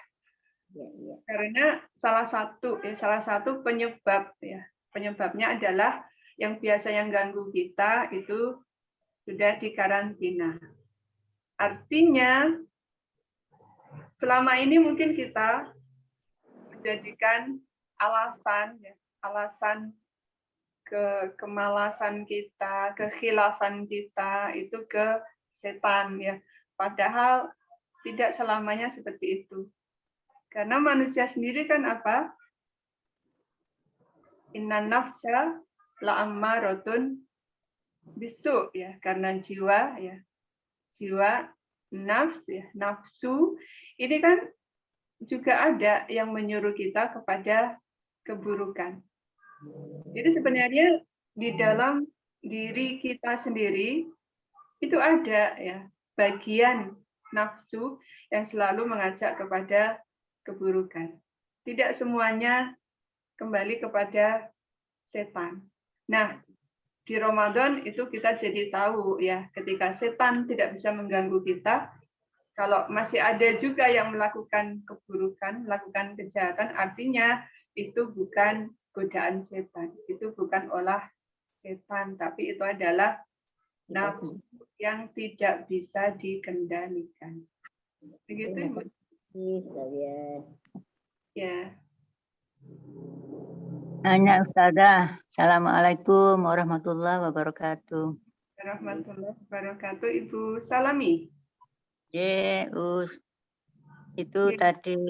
Ya, ya. Karena salah satu penyebabnya adalah yang biasa yang ganggu kita itu sudah dikarantina. Artinya selama ini mungkin kita menjadikan alasan kemalasan kita, kekhilafan kita itu ke setan ya. Padahal tidak selamanya seperti itu. Karena manusia sendiri kan apa? Inna nafsa la'ammaratun bisu ya, karena jiwa ya. Jiwa nafsu ini kan juga ada yang menyuruh kita kepada keburukan. Jadi sebenarnya di dalam diri kita sendiri itu ada ya bagian nafsu yang selalu mengajak kepada keburukan. Tidak semuanya kembali kepada setan. Nah, di Ramadan itu kita jadi tahu ya, ketika setan tidak bisa mengganggu kita, kalau masih ada juga yang melakukan keburukan, melakukan kejahatan, artinya itu bukan godaan setan, itu bukan olah setan, tapi itu adalah nafsu yang tidak bisa dikendalikan. Begitu, Ibu? Ya. Hanya Ustazah. Assalamualaikum warahmatullahi wabarakatuh. Warahmatullahi wabarakatuh, Ibu Salami. Itu tadi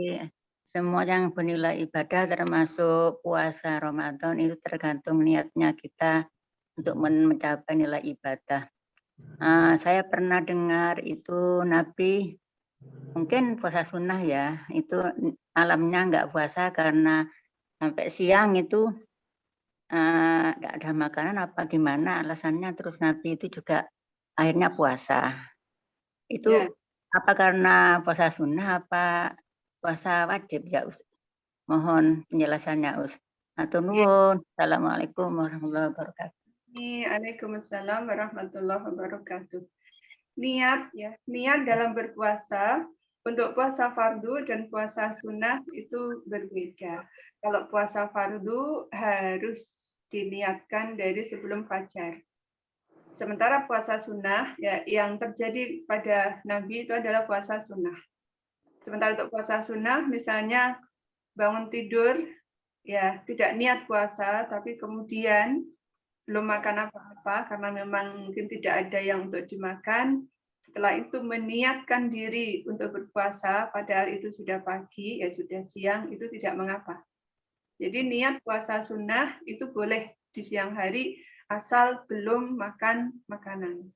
semua yang bernilai ibadah termasuk puasa Ramadan itu tergantung niatnya kita untuk mencapai nilai ibadah. Saya pernah dengar itu Nabi mungkin puasa sunnah ya, itu malamnya nggak puasa karena sampai siang itu nggak ada makanan apa gimana alasannya, terus Nabi itu juga akhirnya puasa. Itu Ya. apa karena puasa sunnah apa puasa wajib ya Ustaz? Mohon penjelasannya Ustaz. Hatur nuwun. Assalamualaikum warahmatullahi wabarakatuh. Waalaikumsalam warahmatullahi wabarakatuh. Niat dalam berpuasa untuk puasa fardu dan puasa sunnah itu berbeda. Kalau puasa fardu harus diniatkan dari sebelum fajar. Sementara puasa sunnah ya yang terjadi pada Nabi itu adalah puasa sunnah. Sementara untuk puasa sunnah misalnya bangun tidur ya tidak niat puasa tapi kemudian belum makan apa-apa karena memang mungkin tidak ada yang untuk dimakan. Setelah itu meniatkan diri untuk berpuasa, padahal itu sudah pagi, ya sudah siang, itu tidak mengapa. Jadi niat puasa sunnah itu boleh di siang hari asal belum makan makanan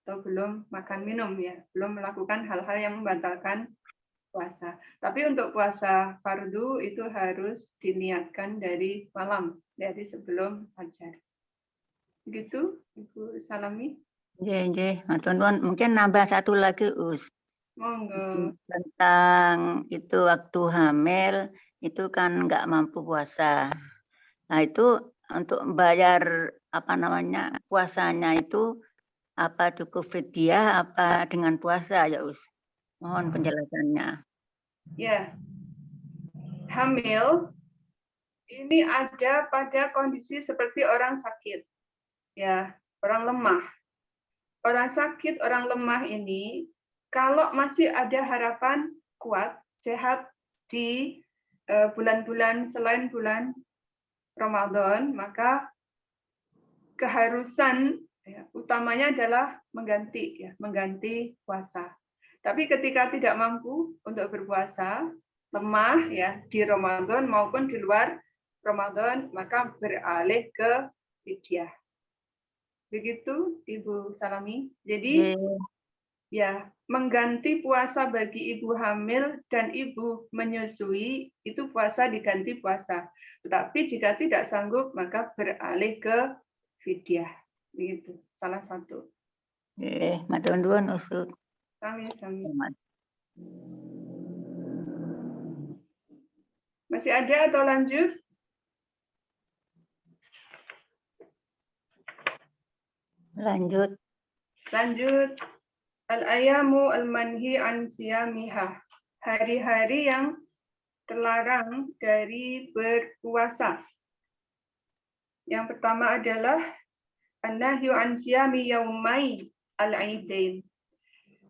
atau belum makan minum ya, belum melakukan hal-hal yang membatalkan puasa. Tapi untuk puasa fardu itu harus diniatkan dari malam, dari sebelum fajar. Begitu, Ibu Salami. Mungkin nambah satu lagi Us. Monggo. Tentang itu waktu hamil itu kan nggak mampu puasa. Nah itu untuk bayar puasanya itu apa cukup fidyah apa dengan puasa ya Us? Mohon penjelasannya. Ya, hamil ini ada pada kondisi seperti orang sakit, ya, orang lemah. Orang sakit, orang lemah ini, kalau masih ada harapan kuat, sehat di bulan-bulan selain bulan Ramadan, maka keharusan ya, utamanya adalah mengganti puasa. Tapi ketika tidak mampu untuk berpuasa, lemah ya di Ramadan maupun di luar Ramadan, maka beralih ke fidyah. Begitu Ibu Salami. Jadi ya, mengganti puasa bagi ibu hamil dan ibu menyusui itu puasa diganti puasa. Tetapi jika tidak sanggup maka beralih ke fidyah. Begitu, salah satu. Matur nuwun Ustaz. Sami-sami. Masih ada atau lanjut? Lanjut. Lanjut. Al-ayamu al-manhi an siyamiha. Hari-hari yang terlarang dari berpuasa. Yang pertama adalah an-nahyu an siyami yaumai al-aidain.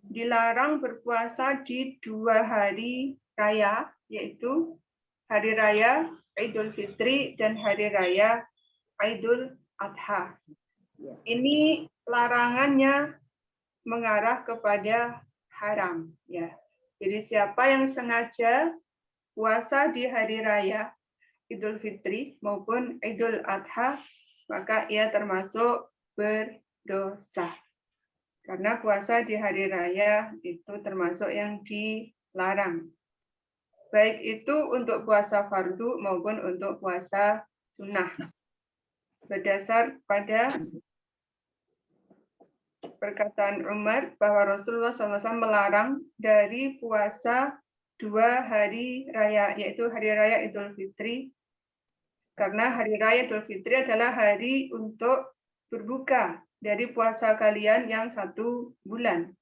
Dilarang berpuasa di 2 hari raya, yaitu hari raya Idul Fitri dan hari raya Idul Adha. Ini larangannya mengarah kepada haram, ya. Jadi siapa yang sengaja puasa di hari raya Idul Fitri maupun Idul Adha, maka ia termasuk berdosa. Karena puasa di hari raya itu termasuk yang dilarang. Baik itu untuk puasa fardu maupun untuk puasa sunnah. Berdasar pada perkataan Umar bahwa Rasulullah SAW melarang dari puasa 2 hari raya, yaitu hari raya Idul Fitri. Karena hari raya Idul Fitri adalah hari untuk berbuka dari puasa kalian yang 1 bulan.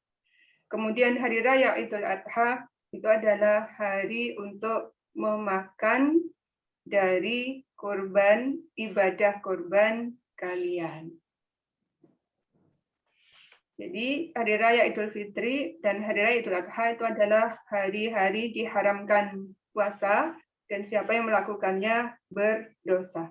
Kemudian hari raya Idul Adha itu adalah hari untuk memakan dari kurban, ibadah kurban kalian. Jadi hari raya Idul Fitri dan hari raya Idul Adha itu adalah hari-hari diharamkan puasa dan siapa yang melakukannya berdosa.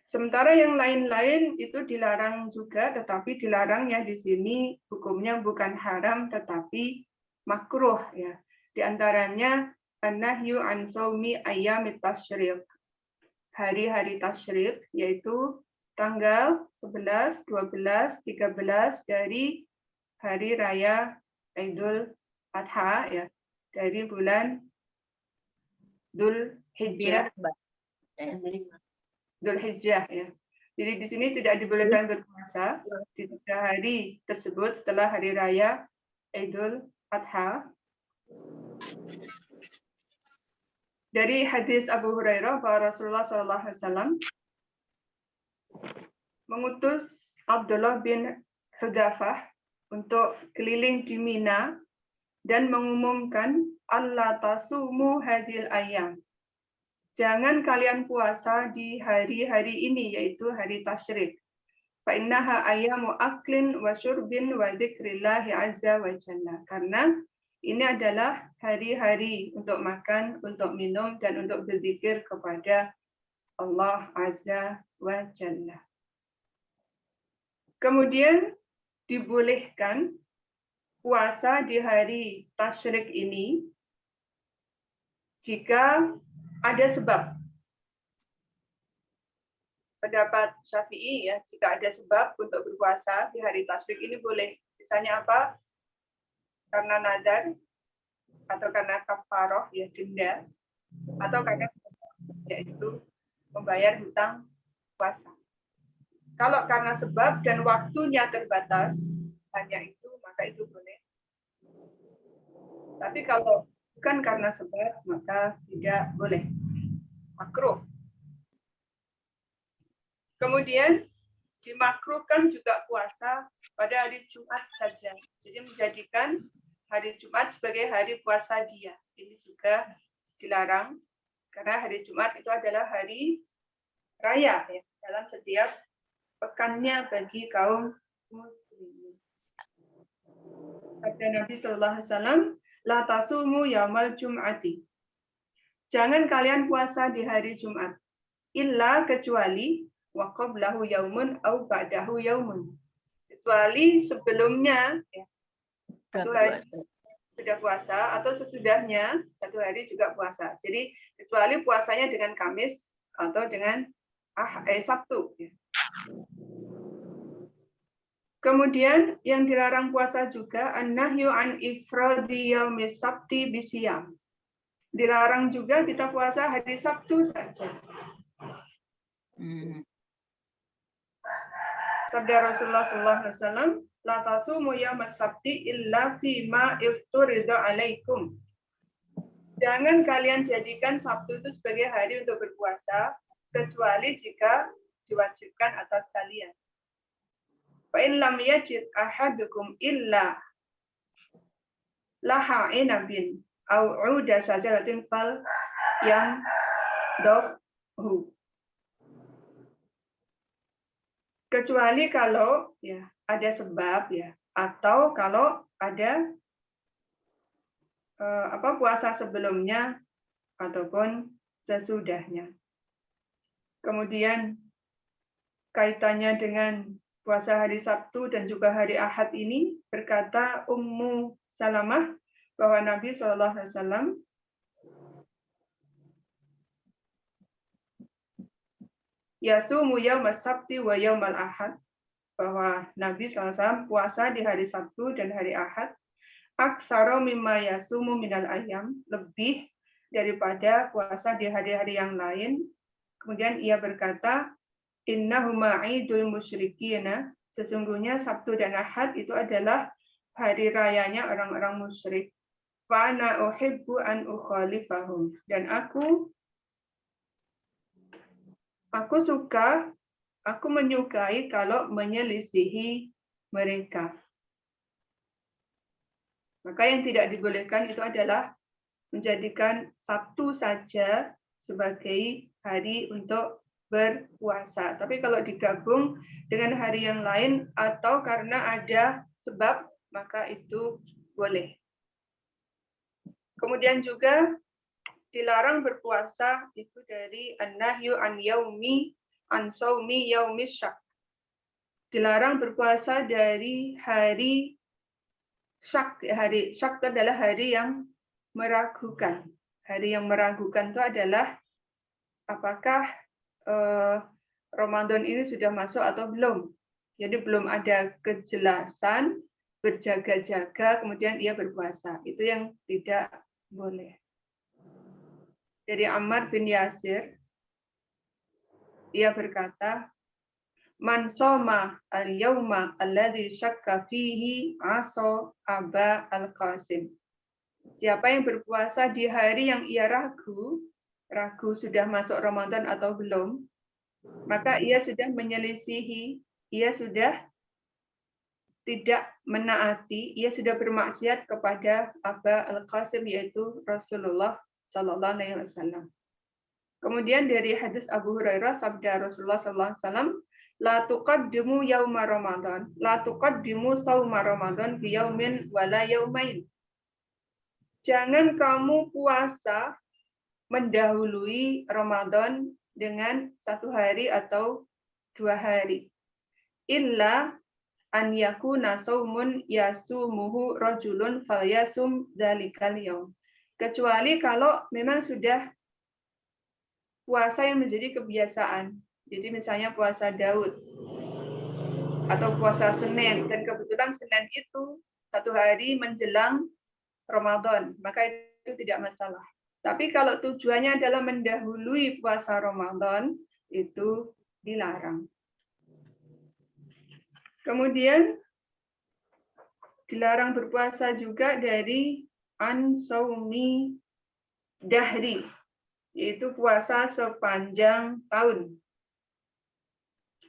Sementara yang lain-lain itu dilarang juga, tetapi dilarangnya di sini hukumnya bukan haram tetapi makruh ya. Di antaranya an-nahyu an shaumi ayyamit tasyriq. Hari-hari tasyriq yaitu tanggal 11, 12, 13 dari hari raya Idul Adha ya, dari bulan Dzul Hijjah. Dzul Hijjah ya. Jadi di sini tidak dibolehkan berpuasa di 3 hari tersebut setelah hari raya Idul Adha. Dari hadis Abu Hurairah bahwa Rasulullah SAW mengutus Abdullah bin Hudzafah untuk keliling di Mina dan mengumumkan Allah tasumu hadil ayam. Jangan kalian puasa di hari-hari ini, yaitu hari tasyrik. Fa innaha ayyamu aklin wa syurbin wa dzikrillahi azza wa jalla. Karena ini adalah hari-hari untuk makan, untuk minum, dan untuk berzikir kepada Allah azza wa jalla. Kemudian dibolehkan puasa di hari tasyrik ini jika ada sebab. Pendapat Syafi'i ya, jika ada sebab untuk berpuasa di hari tasyrik ini boleh. Misalnya apa? Karena nazar atau karena kafaroh ya, denda, atau karena yaitu membayar hutang puasa. Kalau karena sebab dan waktunya terbatas, hanya itu, maka itu boleh. Tapi kalau bukan karena sebab, maka tidak boleh. Makruh. Kemudian dimakruhkan juga puasa pada hari Jumat saja. Jadi menjadikan hari Jumat sebagai hari puasa dia. Ini juga dilarang karena hari Jumat itu adalah hari raya ya, dalam setiap pekannya bagi kaum muslimin. Sabda Nabi sallallahu alaihi wasallam, la tasumu yaumal jum'ati. Jangan kalian puasa di hari Jumat. Illa kecuali wa qablahu yaumun au ba'dahu yaumun. Kecuali sebelumnya ya, satu hari sudah puasa atau sesudahnya satu hari juga puasa. Jadi kecuali puasanya dengan Kamis atau dengan Sabtu. Ya. Kemudian yang dilarang puasa juga an-nahyu an ifradi yaumis sabti bisiyam. Dilarang juga kita puasa hari Sabtu saja. Sabda Rasulullah sallallahu alaihi wasallam, la tasumu yaumas sabti illa fi ma ifturida alaikum. Jangan kalian jadikan Sabtu itu sebagai hari untuk berpuasa kecuali jika diwajibkan atas kalian. Fa in lam yajid ahadukum illa laha inabin au uda syajaratin fal yang dohu. Kecuali kalau ya ada sebab ya atau kalau ada puasa sebelumnya ataupun sesudahnya. Kemudian kaitannya dengan puasa hari Sabtu dan juga hari Ahad ini berkata Ummu Salamah bahwa Nabi SAW yasumu yaumas sabti wa yaumal ahad, bahwa Nabi SAW puasa di hari Sabtu dan hari Ahad aksara mimma yasumu minal ayyam, lebih daripada puasa di hari-hari yang lain. Kemudian ia berkata, innahuma idul musyrikina, sesungguhnya Sabtu dan Ahad itu adalah hari rayanya orang-orang musyrik. Fa ana uhibbu an ukhalifahum, dan aku menyukai kalau menyelisihi mereka. Maka yang tidak dibolehkan itu adalah menjadikan Sabtu saja sebagai hari untuk berpuasa. Tapi kalau digabung dengan hari yang lain atau karena ada sebab, maka itu boleh. Kemudian juga dilarang berpuasa itu dari an-nahyu an yaumi an saumi yaumis syak. Dilarang berpuasa dari hari syak. Hari syak adalah hari yang meragukan. Hari yang meragukan itu adalah apakah Ramadan ini sudah masuk atau belum. Jadi belum ada kejelasan, berjaga-jaga, kemudian ia berpuasa. Itu yang tidak boleh. Dari Ammar bin Yasir, ia berkata, man soma al-yawma alladhi syakka fihi aso aba al-qasim. Siapa yang berpuasa di hari yang ia ragu sudah masuk Ramadan atau belum, maka ia sudah menyelisihi, ia sudah tidak menaati, ia sudah bermaksiat kepada Aba al-Qasim, yaitu Rasulullah Sallallahu Alaihi Wasallam. Kemudian dari hadis Abu Hurairah, sabda Rasulullah Sallallahu Alaihi Wasallam, la tuqaddimu yauma Ramadan, la tuqaddimu sauma Ramadan bi yaumin wala yaumain. Jangan kamu puasa mendahului Ramadan dengan satu hari atau 2 hari. Illa an yakuna saumun yasumuhu rajulun falyasum dzalikal yaum. Kecuali kalau memang sudah puasa yang menjadi kebiasaan. Jadi misalnya puasa Daud atau puasa Senin, dan kebetulan Senin itu satu hari menjelang Ramadan, maka itu tidak masalah. Tapi kalau tujuannya adalah mendahului puasa Ramadan, itu dilarang. Kemudian dilarang berpuasa juga dari an-saumi dahri, yaitu puasa sepanjang tahun.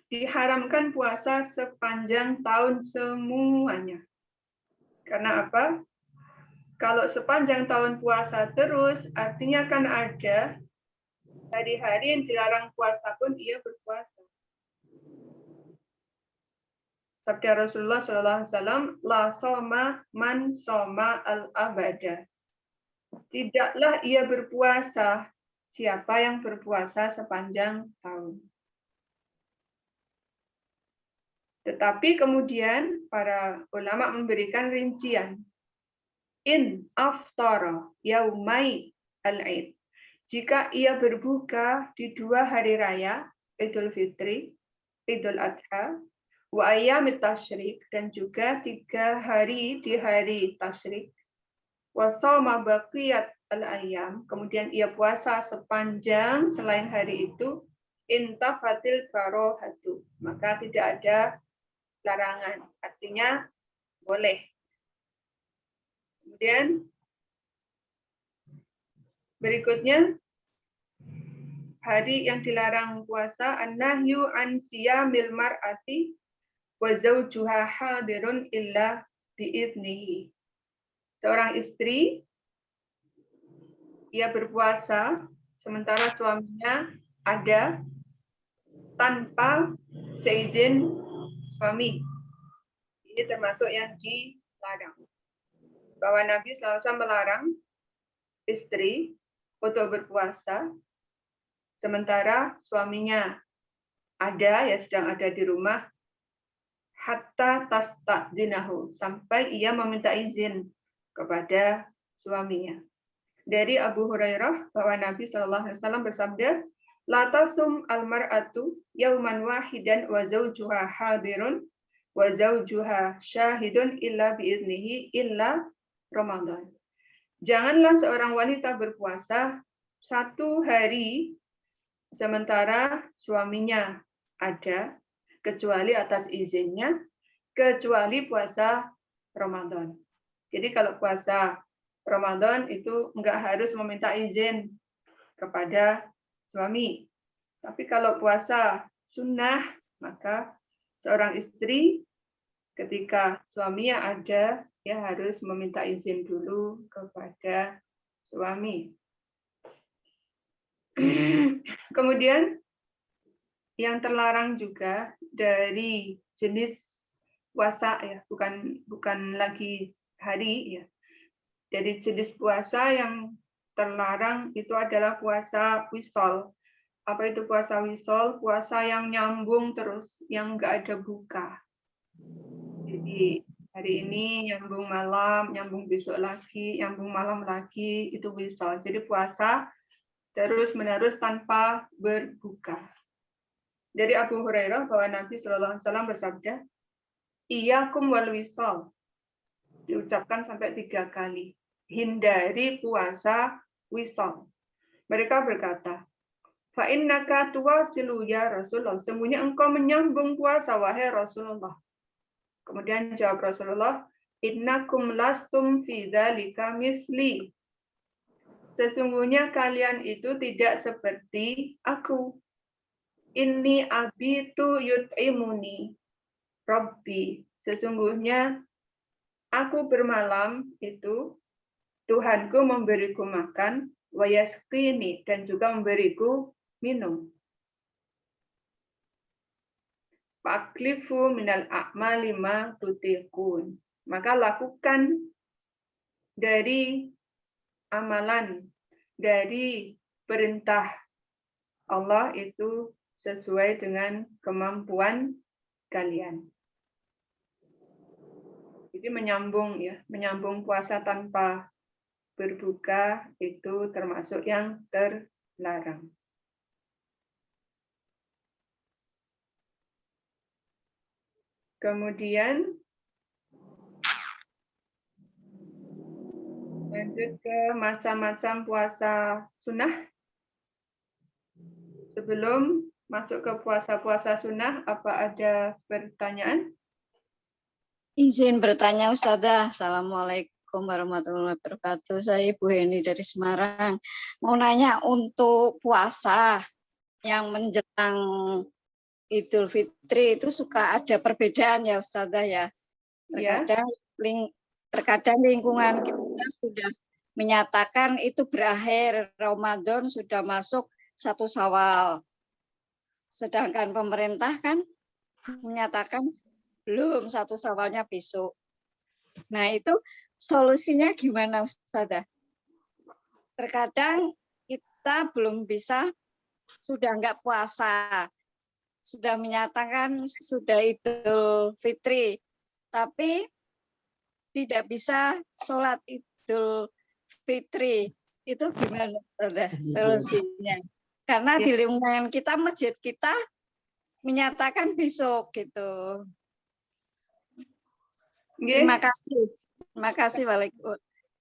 Diharamkan puasa sepanjang tahun semuanya. Karena apa? Kalau sepanjang tahun puasa terus, artinya kan ada hari-hari yang dilarang puasa pun ia berpuasa. Sabda Rasulullah SAW, la soma man soma al-abada. Tidaklah ia berpuasa siapa yang berpuasa sepanjang tahun. Tetapi kemudian para ulama memberikan rincian. In aftara yaumai al-Aid. Jika ia berbuka di 2 hari raya, Idul Fitri, Idul Adha, wa ayyamit tasyrik, dan juga 3 hari di hari tasyrik, wa shauma baqiyat al-ayyam, kemudian ia puasa sepanjang selain hari itu, intafatil karohatu, maka tidak ada larangan, artinya boleh. Kemudian berikutnya, hari yang dilarang puasa, an-nahyu an siyamil mar'ati wa zawjuha hadirun illa bi'idnihi. Seorang istri, ia berpuasa sementara suaminya ada tanpa seizin suami. Ini termasuk yang dilarang. Bahwa Nabi SAW melarang istri untuk berpuasa sementara suaminya ada, ya sedang ada di rumah, hatta tasta'dinahu, sampai ia meminta izin kepada suaminya. Dari Abu Hurairah bahwa Nabi SAW bersabda, la tasum al-mar'atu yauman wahidan wa zawjuha hadirun wa zawjuha syahidun illa biiznihi illa Ramadan. Janganlah seorang wanita berpuasa 1 hari sementara suaminya ada, kecuali atas izinnya, kecuali puasa Ramadan. Jadi kalau puasa Ramadan itu enggak harus meminta izin kepada suami. Tapi kalau puasa sunnah, maka seorang istri ketika suaminya ada, ya harus meminta izin dulu kepada suami. Kemudian yang terlarang juga dari jenis puasa, ya bukan lagi hari, ya. Jadi jenis puasa yang terlarang itu adalah puasa wisol. Apa itu puasa wisol? Puasa yang nyambung terus, yang nggak ada buka. Jadi hari ini nyambung malam, nyambung besok lagi, nyambung malam lagi, itu wisol. Jadi puasa terus-menerus tanpa berbuka. Dari Abu Hurairah bahwa Nabi SAW bersabda, iyyakum wal wisol. Diucapkan sampai 3 kali. Hindari puasa wisol. Mereka berkata, fa innaka tuwasilu ya Rasulullah. Sesungguhnya engkau menyambung puasa wahai Rasulullah. Kemudian jawab Rasulullah, innakum lastum fi dzalika misli. Sesungguhnya kalian itu tidak seperti aku. Inni abitu yut'imuni Rabbi. Sesungguhnya aku bermalam itu Tuhanku memberiku makan, wa yasqini, dan juga memberiku minum. Fa'aklifu minal a'mali ma tutiqun. Maka lakukan dari amalan, dari perintah Allah itu sesuai dengan kemampuan kalian. Jadi menyambung puasa tanpa berbuka itu termasuk yang terlarang. Kemudian lanjut ke macam-macam puasa sunnah. Sebelum masuk ke puasa-puasa sunnah, apa ada pertanyaan? Izin bertanya Ustazah. Assalamualaikum warahmatullahi wabarakatuh. Saya Ibu Heni dari Semarang. Mau nanya, untuk puasa yang menjelang Idul Fitri itu suka ada perbedaan ya Ustazah ya. Terkadang lingkungan kita sudah menyatakan itu berakhir Ramadan, sudah masuk 1 Syawal. Sedangkan pemerintah kan menyatakan belum, 1 Syawalnya besok. Nah itu solusinya gimana Ustazah? Terkadang kita belum bisa, sudah enggak puasa sudah menyatakan sudah Idul Fitri, tapi tidak bisa sholat Idul Fitri. Itu gimana, Saudara, solusinya? Karena di lingkungan kita, masjid kita menyatakan besok gitu. Terima kasih. Terima kasih,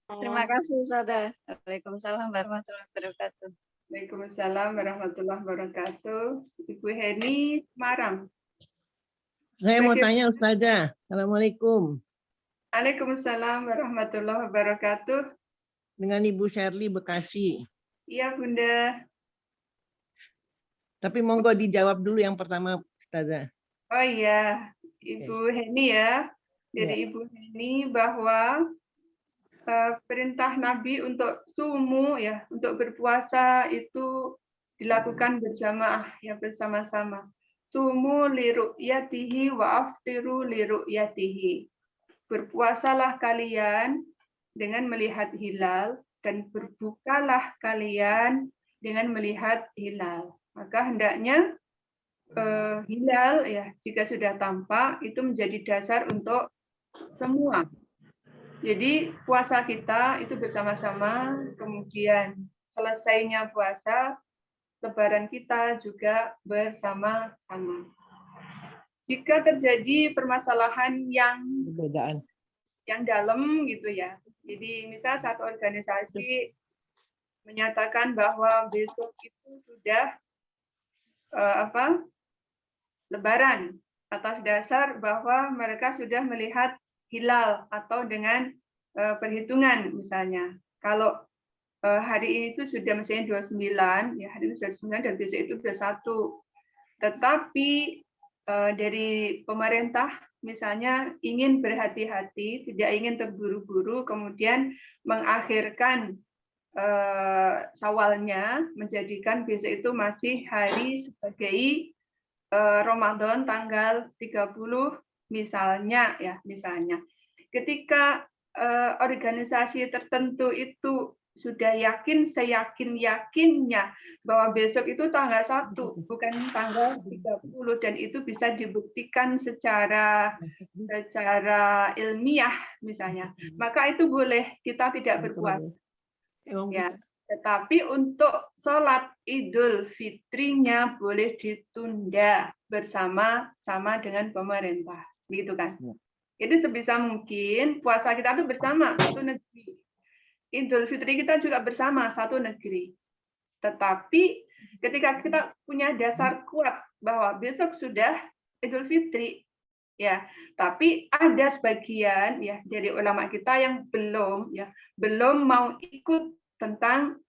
terima kasih, Saudara. Waalaikumsalam warahmatullahi wabarakatuh. Waalaikumsalam warahmatullahi wabarakatuh. Ibu Heni, Semarang. Saya mau tanya Ustazah. Assalamualaikum. Waalaikumsalam warahmatullahi wabarakatuh. Dengan Ibu Shirley Bekasi. Iya, Bunda. Tapi monggo dijawab dulu yang pertama, Ustazah. Oh iya, Ibu Heni ya. Dari Ibu Heni bahwa perintah Nabi untuk sumu ya, untuk berpuasa itu dilakukan berjamaah ya, bersama-sama. Sumu li ru'yatihi wa aftiru li ru'yatihi. Berpuasalah kalian dengan melihat hilal dan berbukalah kalian dengan melihat hilal. Maka hendaknya hilal ya, jika sudah tampak itu menjadi dasar untuk semua. Jadi puasa kita itu bersama-sama, kemudian selesainya puasa, lebaran kita juga bersama-sama. Jika terjadi permasalahan yang dalam gitu ya. Jadi misal satu organisasi menyatakan bahwa besok itu sudah lebaran atas dasar bahwa mereka sudah melihat hilal atau dengan perhitungan misalnya. Kalau hari ini itu sudah misalnya 29, ya hari ini sudah 29 dan besok itu 21. Tetapi dari pemerintah misalnya ingin berhati-hati, tidak ingin terburu-buru, kemudian mengakhirkan Syawalnya, menjadikan besok itu masih hari sebagai Ramadan tanggal 30 misalnya ya, misalnya. Ketika organisasi tertentu itu sudah yakin, seyakin-yakinnya bahwa besok itu tanggal 1, bukan tanggal 30, dan itu bisa dibuktikan secara ilmiah misalnya, maka itu boleh kita tidak berpuasa. Ya, tetapi untuk sholat Idul Fitrinya boleh ditunda bersama-sama dengan pemerintah, begitu kan? Jadi sebisa mungkin puasa kita itu bersama satu negeri, Idul Fitri kita juga bersama satu negeri. Tetapi ketika kita punya dasar kuat bahwa besok sudah Idul Fitri, ya, tapi ada sebagian ya dari ulama kita yang belum mau ikut tentang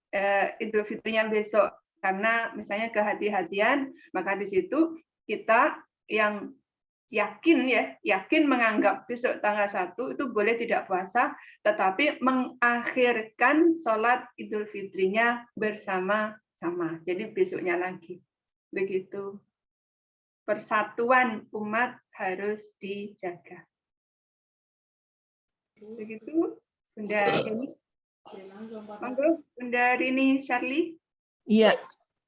Idul Fitrinya besok karena misalnya kehati-hatian, maka di situ kita yang yakin menganggap besok tanggal 1 itu boleh tidak puasa, tetapi mengakhirkan sholat Idul Fitrinya bersama-sama. Jadi besoknya lagi. Begitu. Persatuan umat harus dijaga. Begitu, Bunda Rini. Monggo, Bunda Rini Shirley. Iya,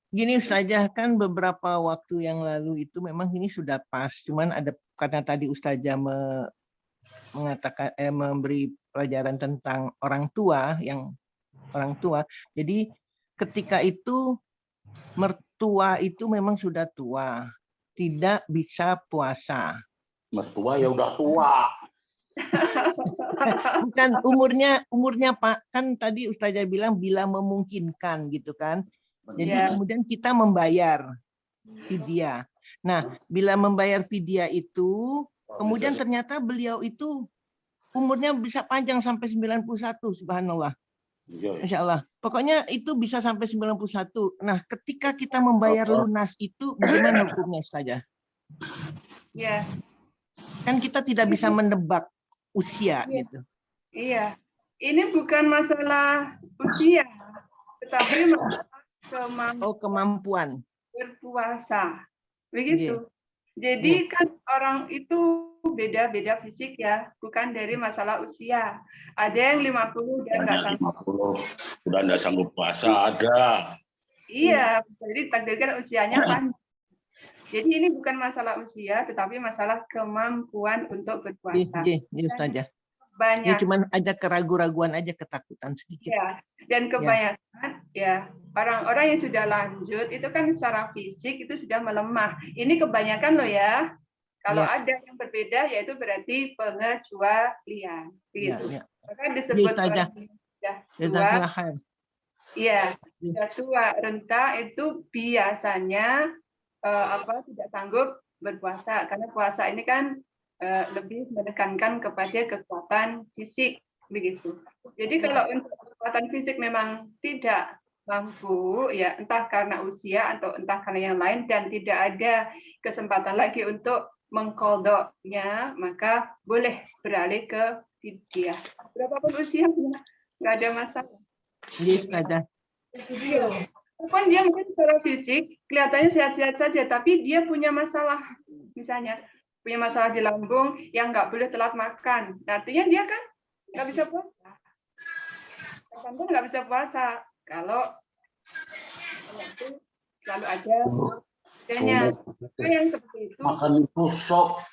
gini Ustazah, kan beberapa waktu yang lalu itu memang ini sudah pas, cuman ada karena tadi Ustazah mengatakan memberi pelajaran tentang orang tua, jadi ketika itu mertua itu memang sudah tua, tidak bisa puasa. Mertua ya udah tua. Bukan umurnya Pak, kan tadi Ustazah bilang bila memungkinkan gitu kan. Jadi kemudian kita membayar fidyah. Nah, bila membayar fidyah itu, kemudian ternyata beliau itu umurnya bisa panjang sampai 91, subhanallah. Masya Allah. Pokoknya itu bisa sampai 91. Nah, ketika kita membayar lunas itu, bagaimana hukumnya saja? Ya. Kan kita tidak bisa menebak usia gitu. Iya. Ini bukan masalah usia, tetapi masalah kemampuan berpuasa. Begitu. Jadi kan orang itu beda-beda fisik ya, bukan dari masalah usia. Ada yang 50 dan nggak sanggup. 50 udah nggak sanggup puasa ada. Iya, jadi takdirkan usianya panjang. Jadi ini bukan masalah usia, tetapi masalah kemampuan untuk berpuasa. Ustazah. Banyak. Ya cuman ada keraguan-raguan aja, ketakutan sedikit. Ya, dan kebanyakan ya orang-orang yang sudah lanjut itu kan secara fisik itu sudah melemah. Ini kebanyakan loh ya. Kalau ada yang berbeda yaitu berarti pengecualian. Gitu. Maka disebut orang yang sudah tua. Iya, sudah tua renta itu biasanya tidak sanggup berpuasa karena puasa ini kan lebih menekankan kepada kekuatan fisik begitu. Jadi kalau untuk kekuatan fisik memang tidak mampu ya entah karena usia atau entah karena yang lain dan tidak ada kesempatan lagi untuk mengkodoknya, maka boleh beralih ke fidyah. Berapapun usia nggak ada masalah. Yes, ada. Walaupun dia mungkin secara fisik kelihatannya sehat-sehat saja, tapi dia punya masalah, misalnya punya masalah di lambung yang nggak boleh telat makan. Artinya dia kan nggak bisa puasa. Sampai nggak bisa puasa kalau itu selalu ada yang seperti itu. Makan pusok.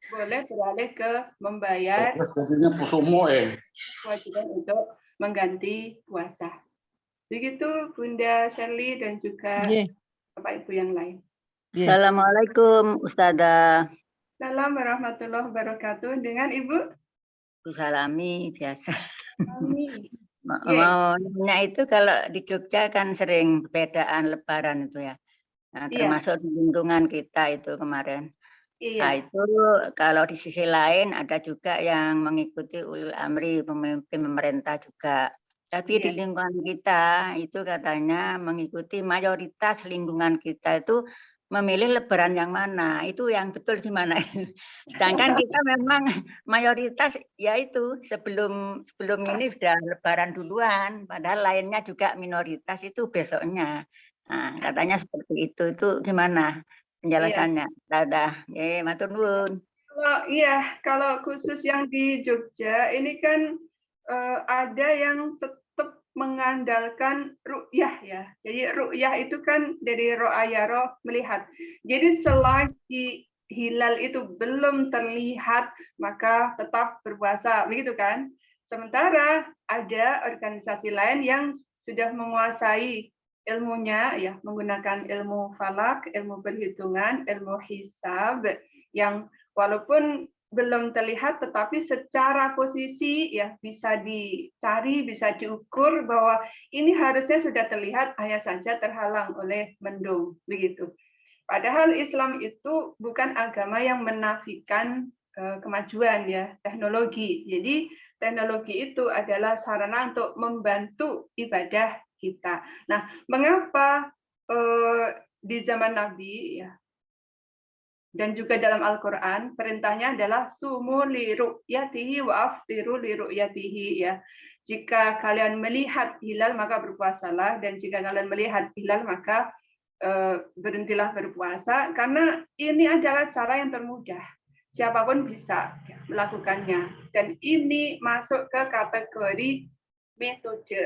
Boleh beralih ke membayar kewajiban untuk mengganti puasa. Begitu Bunda Shirley dan juga Bapak Ibu yang lain. Assalamualaikum Ustazah. Assalamualaikum warahmatullahi wabarakatuh. Dengan Ibu? Bu Salami biasa. Yeah. Mau nanya itu kalau di Jogja kan sering perbedaan Lebaran itu ya. Nah, termasuk di lingkungan kita itu kemarin. Nah, itu kalau di sisi lain ada juga yang mengikuti ulul amri, pemimpin pemerintah juga. Tapi di lingkungan kita itu katanya mengikuti mayoritas lingkungan kita itu memilih Lebaran yang mana, itu yang betul di mana. Sedangkan kita memang mayoritas yaitu sebelum ini sudah Lebaran duluan, padahal lainnya juga minoritas itu besoknya. Nah, katanya seperti itu gimana penjelasannya? Dadah, matur nuwun. Kalau khusus yang di Jogja ini kan ada yang tetap mengandalkan ru'yah ya. Jadi ru'yah itu kan dari ro'ayaro melihat. Jadi selagi hilal itu belum terlihat maka tetap berpuasa, begitu kan? Sementara ada organisasi lain yang sudah menguasai ilmunya ya, menggunakan ilmu falak, ilmu perhitungan, ilmu hisab yang walaupun belum terlihat tetapi secara posisi ya bisa dicari, bisa diukur bahwa ini harusnya sudah terlihat, hanya saja terhalang oleh mendung begitu. Padahal Islam itu bukan agama yang menafikan kemajuan ya, teknologi. Jadi teknologi itu adalah sarana untuk membantu ibadah kita. Nah, mengapa di zaman Nabi ya dan juga dalam Al-Quran perintahnya adalah sumu li ru'yatihi wa aftiru li ru'yatihi ya. Jika kalian melihat hilal maka berpuasalah, dan jika kalian melihat hilal maka berhentilah berpuasa, karena ini adalah cara yang termudah. Siapapun bisa melakukannya, dan ini masuk ke kategori metode.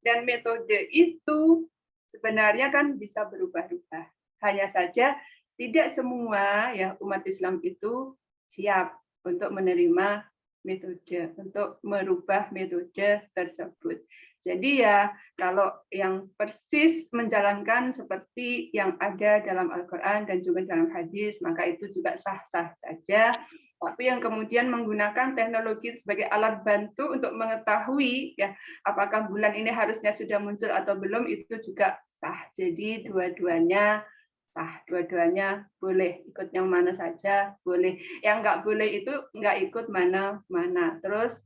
Dan metode itu sebenarnya kan bisa berubah-ubah. Hanya saja tidak semua ya umat Islam itu siap untuk menerima metode, untuk merubah metode tersebut. Jadi ya kalau yang persis menjalankan seperti yang ada dalam Al-Quran dan juga dalam hadis, maka itu juga sah-sah saja. Tapi yang kemudian menggunakan teknologi sebagai alat bantu untuk mengetahui ya apakah bulan ini harusnya sudah muncul atau belum, itu juga sah. Jadi dua-duanya sah, dua-duanya boleh, ikut yang mana saja boleh. Yang nggak boleh itu nggak ikut mana-mana. Terus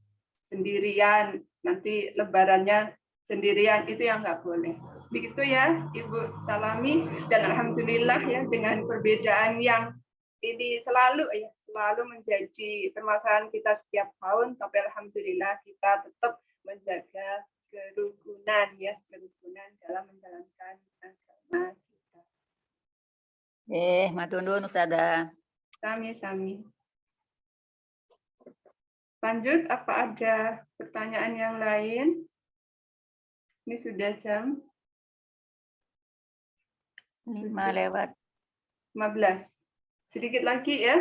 sendirian, nanti lebarannya sendirian, itu yang nggak boleh. Begitu ya Ibu Salami, dan alhamdulillah ya dengan perbedaan yang ini selalu menjadi permasalahan kita setiap tahun, tapi alhamdulillah kita tetap menjaga kerukunan ya, kerukunan dalam menjalankan agama. Matur nuwun Ustazah. Sami-sami. Lanjut, apa ada pertanyaan yang lain? Ini sudah jam 5 lewat. 15. Sedikit lagi ya.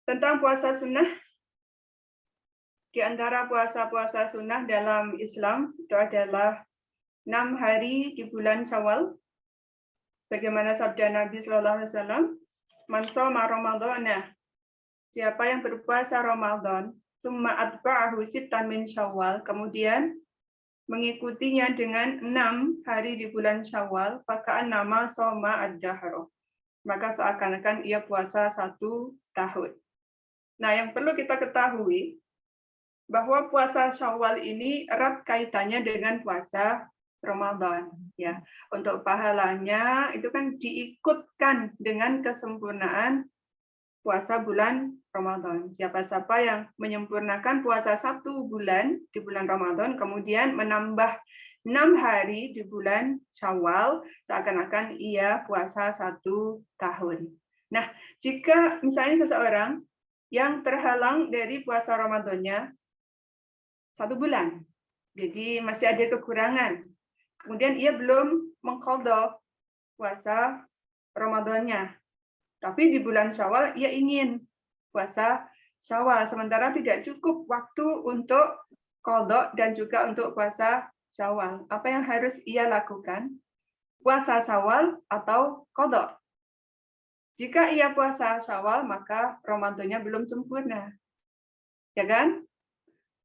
Tentang puasa sunnah. Di antara puasa-puasa sunnah dalam Islam itu adalah 6 hari di bulan Syawal. Bagaimana sabda Nabi Sallallahu Alaihi Wasallam, "Man shoma Ramadhana." Siapa yang berpuasa Ramadan, summa atba'ahu sittan min Syawal, kemudian mengikutinya dengan 6 hari di bulan Syawal, faka'an nama shoma ad-dahr. Maka seakan-akan ia puasa 1 tahun. Nah, yang perlu kita ketahui bahwa puasa Syawal ini erat kaitannya dengan puasa Ramadan, ya. Untuk pahalanya itu kan diikutkan dengan kesempurnaan puasa bulan Ramadan. Siapa-siapa yang menyempurnakan puasa 1 bulan di bulan Ramadan, kemudian menambah 6 hari di bulan Syawal, seakan-akan ia puasa 1 tahun. Nah, jika misalnya seseorang yang terhalang dari puasa Ramadannya 1 bulan, jadi masih ada kekurangan, kemudian ia belum mengqadha puasa Ramadannya, tapi di bulan Syawal ia ingin puasa Syawal, sementara tidak cukup waktu untuk qadha dan juga untuk puasa Syawal. Apa yang harus ia lakukan? Puasa Syawal atau qadha? Jika ia puasa Syawal, maka Ramadannya belum sempurna. Ya kan?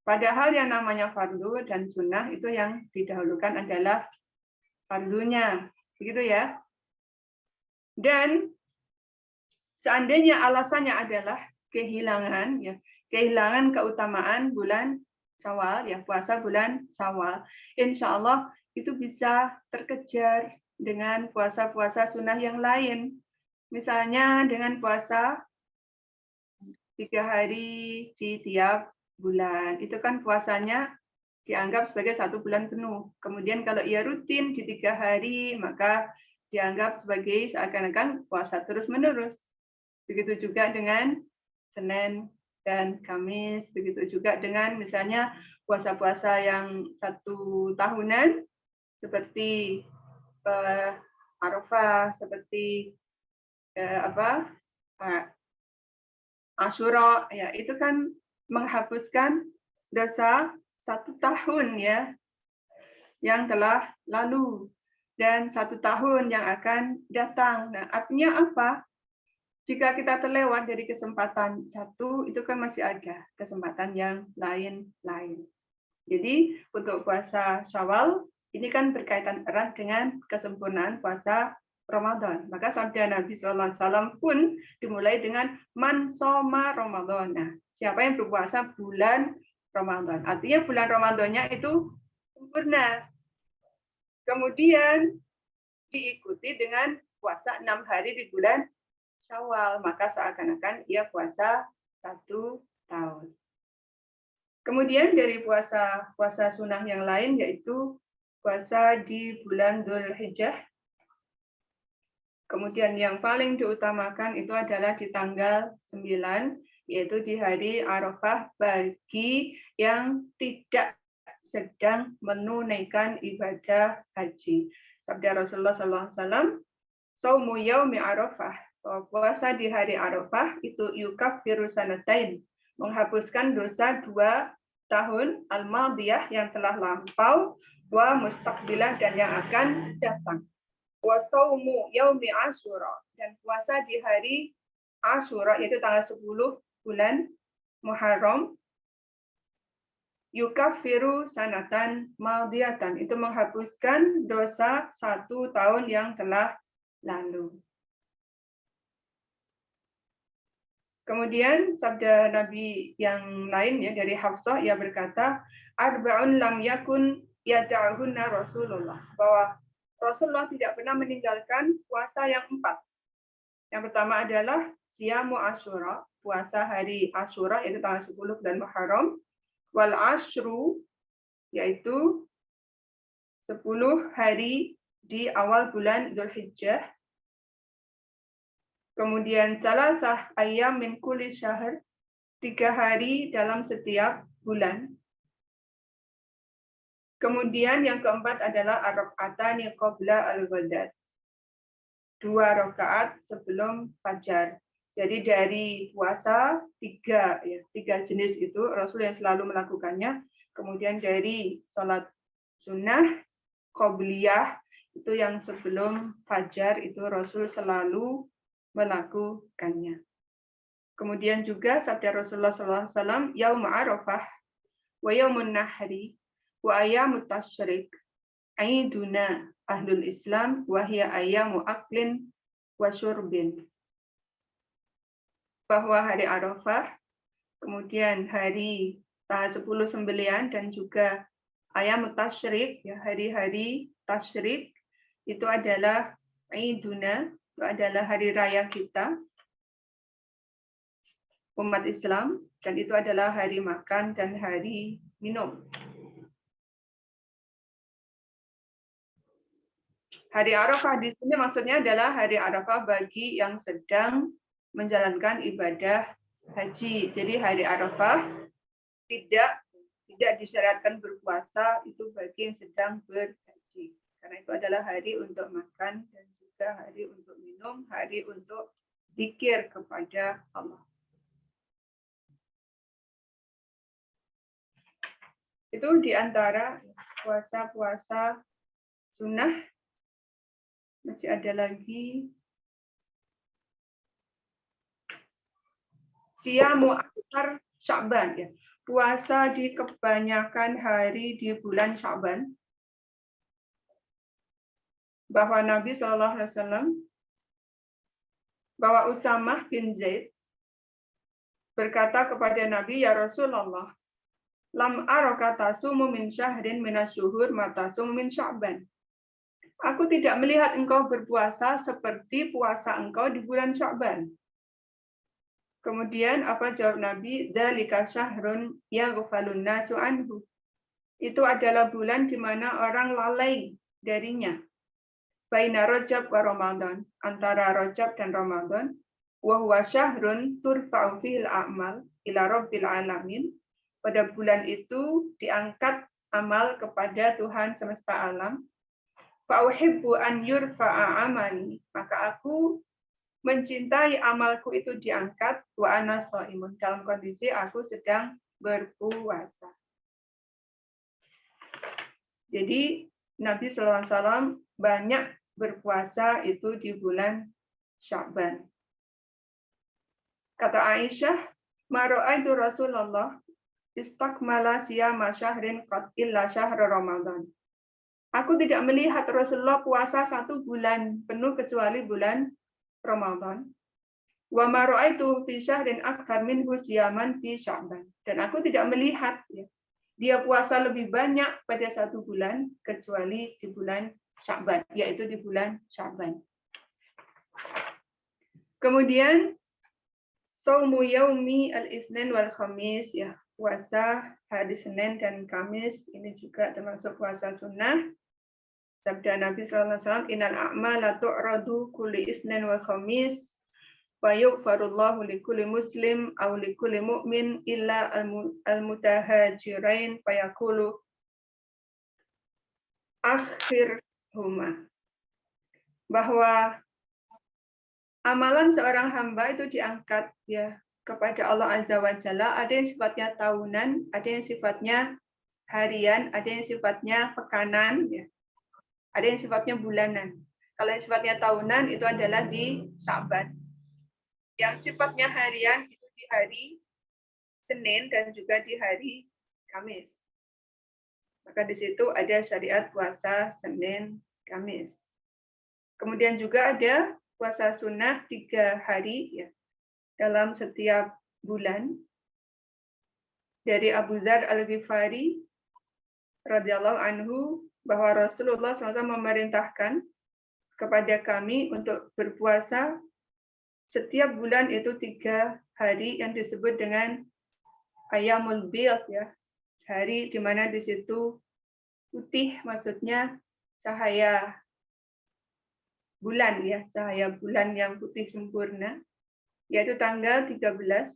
Padahal yang namanya fardu dan sunnah itu yang didahulukan adalah fardunya. Begitu ya. Dan seandainya alasannya adalah kehilangan, ya, kehilangan keutamaan bulan Syawal, ya, puasa bulan Syawal, insya Allah itu bisa terkejar dengan puasa-puasa sunnah yang lain. Misalnya dengan puasa 3 hari di tiap bulan, itu kan puasanya dianggap sebagai 1 bulan penuh. Kemudian kalau ia rutin di 3 hari, maka dianggap sebagai seakan-akan puasa terus-menerus. Begitu juga dengan Senin dan Kamis, begitu juga dengan misalnya puasa-puasa yang 1 tahunan, seperti Arafah, seperti Asyura, ya, itu kan menghapuskan dosa 1 tahun, ya, yang telah lalu dan 1 tahun yang akan datang. Nah, artinya apa? Jika kita terlewat dari kesempatan 1, itu kan masih ada kesempatan yang lain-lain. Jadi untuk puasa Syawal ini kan berkaitan erat dengan kesempurnaan puasa Ramadan. Maka sabda Nabi SAW pun dimulai dengan man shoma Ramadan. Nah, siapa yang berpuasa bulan Ramadan? Artinya bulan Ramadannya itu sempurna. Kemudian diikuti dengan puasa 6 hari di bulan Syawal, maka seakan-akan ia puasa 1 tahun. Kemudian dari puasa sunnah yang lain yaitu puasa di bulan Dzulhijjah. Kemudian yang paling diutamakan itu adalah di tanggal 9, yaitu di hari Arafah bagi yang tidak sedang menunaikan ibadah haji. Sabda Rasulullah SAW, "Shaumu yaumi Arafah." Puasa di hari Arafah itu yukaffiru sanatain, menghapuskan dosa 2 tahun al-madiyah yang telah lampau, wa mustaqbilah dan yang akan datang. Wa shaumu yaumi Asyura, dan puasa di hari Asyura yaitu tanggal 10 bulan Muharram, yukaffiru sanatan madiyatan, itu menghapuskan dosa 1 tahun yang telah lalu. Kemudian sabda Nabi yang lain, ya, dari Hafsah, ia berkata, arba'un lam yakun yada'hunna Rasulullah, bahwa Rasulullah tidak pernah meninggalkan puasa yang 4. Yang pertama adalah siyamu Asyura, puasa hari Asyura yaitu tanggal 10 bulan Muharram, wal ashru, yaitu 10 hari di awal bulan Dzulhijjah. Kemudian salasah ayyam min kulli syahr, 3 hari dalam setiap bulan. Kemudian yang keempat adalah ar-rak'atani qabla al-ghadat. 2 rakaat sebelum fajar. Jadi dari puasa 3 jenis itu Rasul yang selalu melakukannya. Kemudian dari sholat sunnah qobliyah itu yang sebelum fajar itu Rasul selalu melakukannya. Kemudian juga sabda Rasulullah SAW, Yaum Arafah wa Yaumun Nahri wa Ayyamut Tasyrik Aiduna Ahlul Islam wa hiya ayyamu aklin wa syurbin. Bahwa hari Arafah, kemudian hari tanggal 10 sembelihan dan juga Ayyamut Tasyrik, ya, hari-hari tasyrik itu adalah Aiduna, itu adalah hari raya kita umat Islam, dan itu adalah hari makan dan hari minum. Hari Arafah di sini maksudnya adalah hari Arafah bagi yang sedang menjalankan ibadah haji. Jadi hari Arafah tidak disyariatkan berpuasa itu bagi yang sedang berhaji. Karena itu adalah hari untuk makan dan juga hari untuk minum, hari untuk zikir kepada Allah. Itu di antara puasa-puasa sunnah. Masih ada lagi siyamu akhir Sya'ban, ya. Puasa di kebanyakan hari di bulan Sya'ban. Bahwa Nabi SAW, bahwa Usamah bin Zaid berkata kepada Nabi, ya Rasulullah, lam araka tasumu min syahrin minasyuhur matasumu min Sya'ban. Aku tidak melihat engkau berpuasa seperti puasa engkau di bulan Sya'ban. Kemudian apa jawab Nabi? Dzalika syahrun yaghfalun nasu anhu. Itu adalah bulan di mana orang lalai darinya. Baina Rajab wa Ramadan, antara Rajab dan Ramadan. Wa huwa syahrun turfa'u fihil a'mal ila rabbil alamin. Pada bulan itu diangkat amal kepada Tuhan semesta alam. Fa'uhibbu an yurfa'a amali, maka aku mencintai amalku itu diangkat, wa ana shaimun, dalam kondisi aku sedang berpuasa. Jadi Nabi SAW banyak berpuasa itu di bulan Sya'ban. Kata Aisyah, ma ra'aitu Rasulullah istakmala siyama syahrin qad illa syahr Ramadan. Aku tidak melihat Rasulullah puasa 1 bulan penuh kecuali bulan Ramadan. Wa ma ra'aitu fi syahrin aktsar minhu siyaman fi Sya'ban. Dan aku tidak melihat dia puasa lebih banyak pada 1 bulan kecuali di bulan Sya'ban, yaitu di bulan Sya'ban. Kemudian saumu yaumi al-Itsnin wal Khamis, ya, puasa hari Senin dan Kamis, ini juga termasuk puasa sunnah. Sabda Nabi SAW, innal a'mala tu'radu kulli Itsnin wa Khamis wa yughfarullahu likulli muslim aw likulli mu'min illa al-mutahajirain fayaqulu akhirhuma. Bahwa amalan seorang hamba itu diangkat, ya, kepada Allah Azza wa Jalla. Ada yang sifatnya tahunan, ada yang sifatnya harian, ada yang sifatnya pekanan, ya. Ada yang sifatnya bulanan. Kalau yang sifatnya tahunan itu adalah di Sya'ban. Yang sifatnya harian itu di hari Senin dan juga di hari Kamis. Maka di situ ada syariat puasa Senin, Kamis. Kemudian juga ada puasa sunnah 3 hari, ya, dalam setiap bulan. Dari Abu Dzar Al-Ghifari radhiyallahu anhu, bahwa Rasulullah SAW memerintahkan kepada kami untuk berpuasa setiap bulan itu 3 hari yang disebut dengan Ayyamul Bid, ya, hari di mana di situ putih, maksudnya cahaya bulan, ya, cahaya bulan yang putih sempurna, yaitu tanggal 13,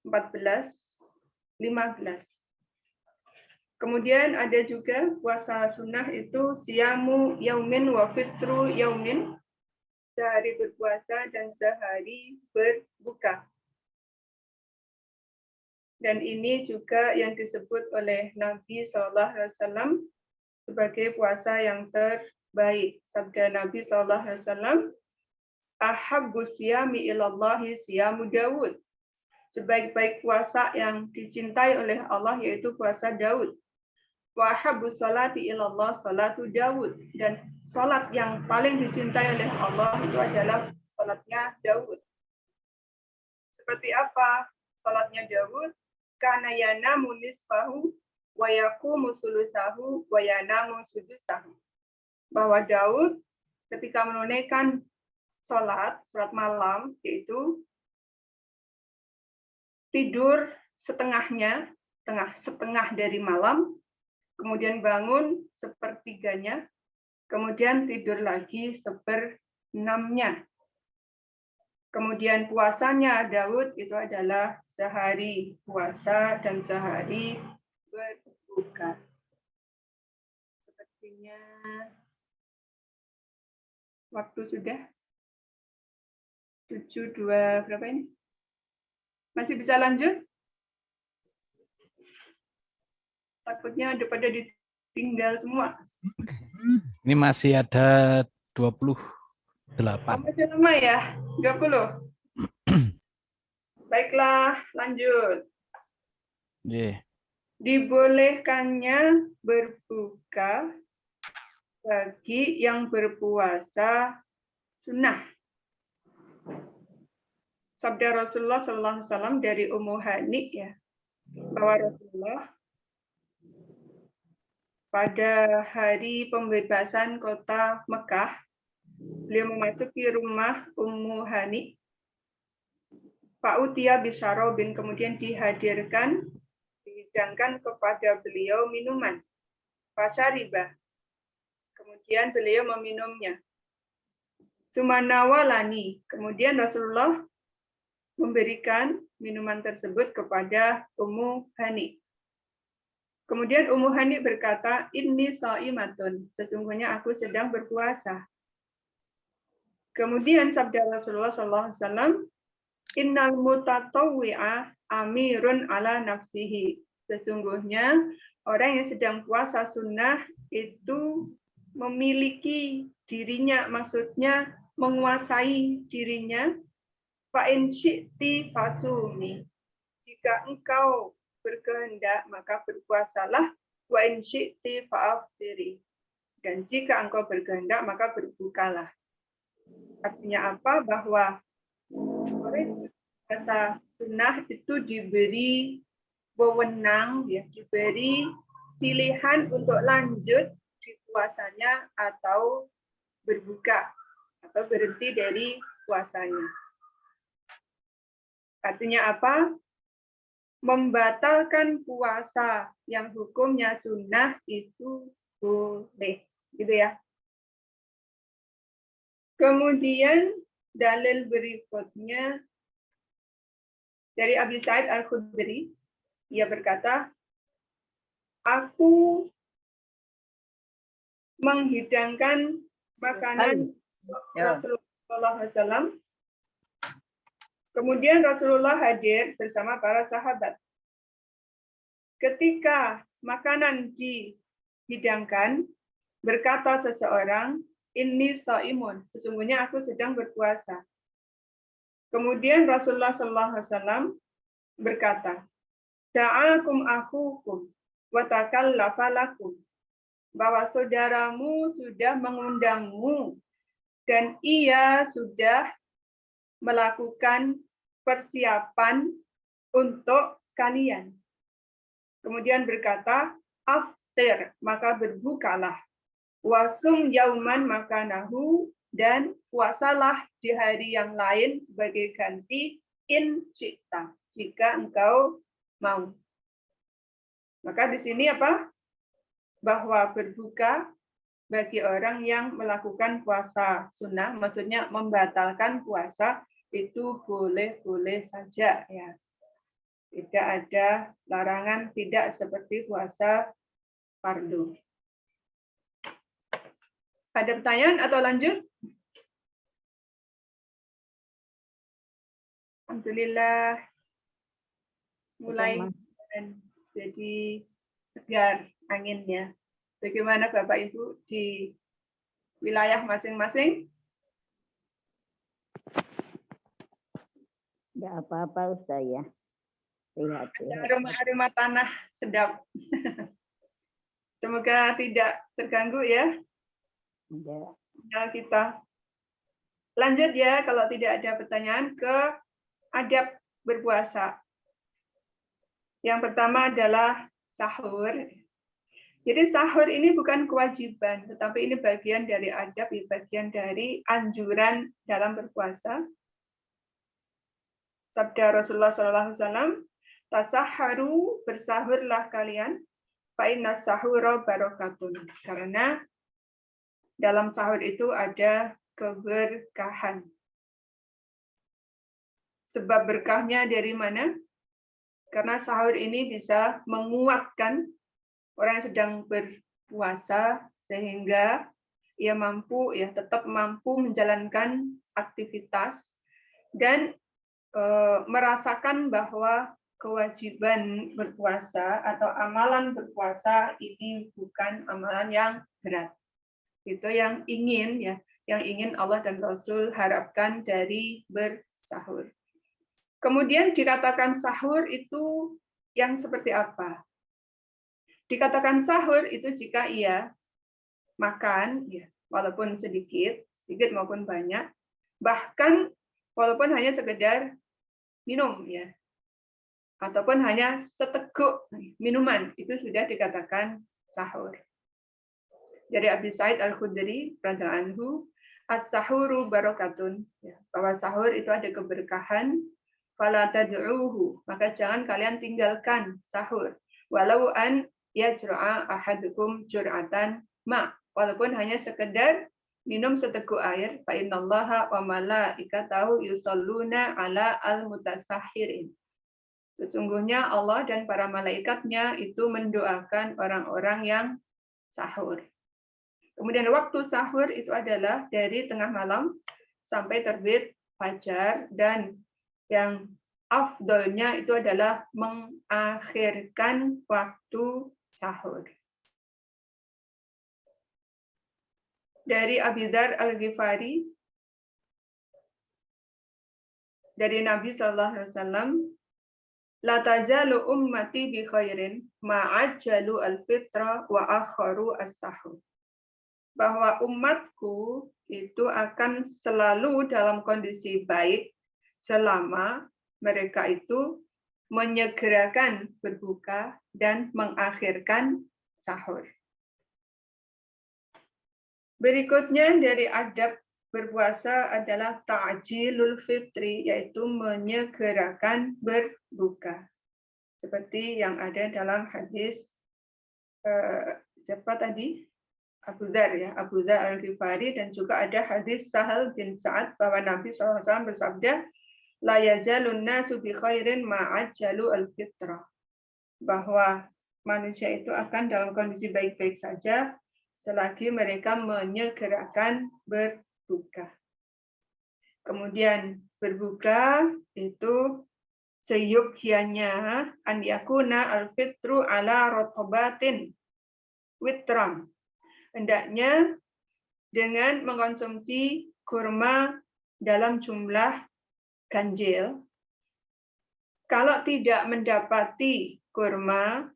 14, 15. Kemudian ada juga puasa sunnah itu siyamu yaumin wa fitru yaumin, sehari berpuasa dan sehari berbuka. Dan ini juga yang disebut oleh Nabi SAW sebagai puasa yang terbaik. Sabda Nabi SAW, ahabbu siyami ilallahi siyamu Daud. Sebaik-baik puasa yang dicintai oleh Allah yaitu puasa Daud. Wa ahabbu salati ilallah salatu Daud. Dan salat yang paling dicintai oleh Allah itu adalah salatnya Daud. Seperti apa salatnya Daud? Kana yanamu nisfahu wa yaqumu sulusahu wa yanamu sudusahu. Bahwa Daud ketika menunaikan salat malam, yaitu tidur setengahnya, setengah dari malam, kemudian bangun sepertiganya, kemudian tidur lagi seperenamnya. Kemudian puasanya Daud itu adalah sehari puasa dan sehari berbuka. Sepertinya waktu sudah 7:02 berapa ini? Masih bisa lanjut? Takutnya ada pada ditinggal semua. Ini masih ada 28. Masih lama ya? 20? Baiklah, lanjut. Yeah. Dibolehkannya berbuka bagi yang berpuasa sunnah. Sabda Rasulullah SAW dari Ummu Hani ya, bahwa Rasulullah pada hari pembebasan kota Mekah, beliau memasuki rumah Ummu Hani. Fa'utiya bisyarobin, kemudian dihidangkan kepada beliau minuman. Fasyaribah, kemudian beliau meminumnya. Sumanawalani, kemudian Rasulullah memberikan minuman tersebut kepada Ummu Hani. Kemudian Ummu Hani berkata, inni shaimatun, sesungguhnya aku sedang berpuasa. Kemudian sabda Rasulullah SAW, innal mutatawwi'a amirun ala nafsihi. Sesungguhnya orang yang sedang puasa sunnah itu memiliki dirinya, maksudnya menguasai dirinya. Fa'in syi'ti fasumi. Jika engkau berkehendak, maka berpuasalah. Wa'in syi'ti fa'aftiri. Dan jika engkau berkehendak, maka berbukalah. Artinya apa? Bahwa orang puasa sunnah itu diberi wewenang, ya, diberi pilihan untuk lanjut di puasanya atau berbuka atau berhenti dari puasanya. Artinya apa? Membatalkan puasa yang hukumnya sunnah itu boleh, gitu ya. Kemudian dalil berikutnya dari Abi Sa'id Al-Khudri, ia berkata, aku menghidangkan makanan Rasulullah SAW. Kemudian Rasulullah hadir bersama para sahabat. Ketika makanan dihidangkan, berkata seseorang, inni shaimun, sesungguhnya aku sedang berpuasa. Kemudian Rasulullah SAW berkata, da'akum akhukum wa takallafa lakum, bahwa saudaramu sudah mengundangmu dan ia sudah melakukan persiapan untuk kalian. Kemudian berkata, aftir, maka berbukalah. Wasum yauman makanahu, dan puasalah di hari yang lain sebagai ganti, in syi'ta, jika engkau mau. Maka di sini apa? Bahwa berbuka bagi orang yang melakukan puasa sunnah, maksudnya membatalkan puasa, itu boleh-boleh saja ya. Tidak ada larangan, tidak seperti puasa fardu. Ada pertanyaan atau lanjut? Alhamdulillah. Mulai jadi segar anginnya. Bagaimana Bapak Ibu di wilayah masing-masing? Enggak apa-apa Ustaz ya. Lihat. Aroma-aroma tanah sedap. Semoga tidak terganggu ya. Enggak. Nah, kita lanjut ya, kalau tidak ada pertanyaan, ke adab berpuasa. Yang pertama adalah sahur. Jadi sahur ini bukan kewajiban, tetapi ini bagian dari adab, bagian dari anjuran dalam berpuasa. Sabda Rasulullah SAW, tasahharu, bersahurlah kalian, fa inna sahura barokatun. Karena dalam sahur itu ada keberkahan. Sebab berkahnya dari mana? Karena sahur ini bisa menguatkan orang yang sedang berpuasa sehingga ia mampu tetap mampu menjalankan aktivitas dan merasakan bahwa kewajiban berpuasa atau amalan berpuasa ini bukan amalan yang berat. Itu yang ingin Allah dan Rasul harapkan dari bersahur. Kemudian dikatakan sahur itu yang seperti apa? Dikatakan sahur itu jika ia makan, walaupun sedikit maupun banyak, bahkan walaupun hanya sekedar minum, ataupun hanya seteguk minuman, itu sudah dikatakan sahur. Dari Abi Sa'id Al-Khudri radhiyallahu anhu, as-sahuru barokatun, bahwa sahur itu ada keberkahan. Fala tad'uhu, maka jangan kalian tinggalkan sahur. Walau an yajra'a ahadukum jur'atan ma, walaupun hanya sekedar minum seteguk air. Fa innallaha wa malaikatahu yusholluna ala al-mutasahhirin. Sesungguhnya Allah dan para malaikatnya itu mendoakan orang-orang yang sahur. Kemudian waktu sahur itu adalah dari tengah malam sampai terbit fajar, dan yang afdolnya itu adalah mengakhirkan waktu sahur. Dari Abi Dzar Al-Ghifari, dari Nabi SAW, la tazalu ummati bi khairin ma'ajjalu al-fitra wa akharu as-sahur. Bahwa umatku itu akan selalu dalam kondisi baik selama mereka itu menyegerakan berbuka dan mengakhirkan sahur. Berikutnya dari adab berpuasa adalah ta'jilul fitri, yaitu menyegerakan berbuka. Seperti yang ada dalam hadis siapa tadi? Abu Dzar Abu Dzar Al-Ghifari, dan juga ada hadis Sahal bin Sa'ad bahwa Nabi SAW bersabda, la yazalun nasu bi khairin ma'ajjalu al-fitrah, bahwa manusia itu akan dalam kondisi baik-baik saja selagi mereka menyegerakan berbuka. Kemudian berbuka itu seyukianya an yakuna al-fitru ala rotobatin witran. Hendaknya dengan mengkonsumsi kurma dalam jumlah ganjil. Kalau tidak mendapati kurma,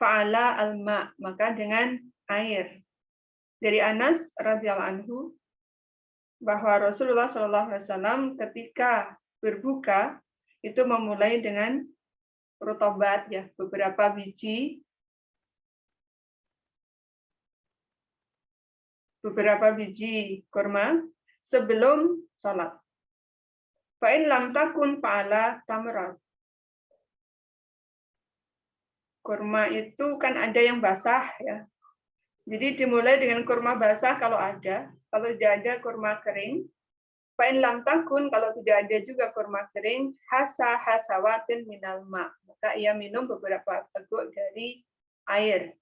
fa'ala al-ma, maka dengan air. Dari Anas radhiyallahu anhu bahwa Rasulullah SAW ketika berbuka itu memulai dengan rutobat, beberapa biji kurma sebelum sholat. Fa'in lam takun fa'ala tamrat. Kurma itu kan ada yang basah, Jadi dimulai dengan kurma basah kalau ada. Kalau tidak ada kurma kering. Fa'in lam takun, kalau tidak ada juga kurma kering, hasawatin minal ma. Maka ia minum beberapa teguk dari air.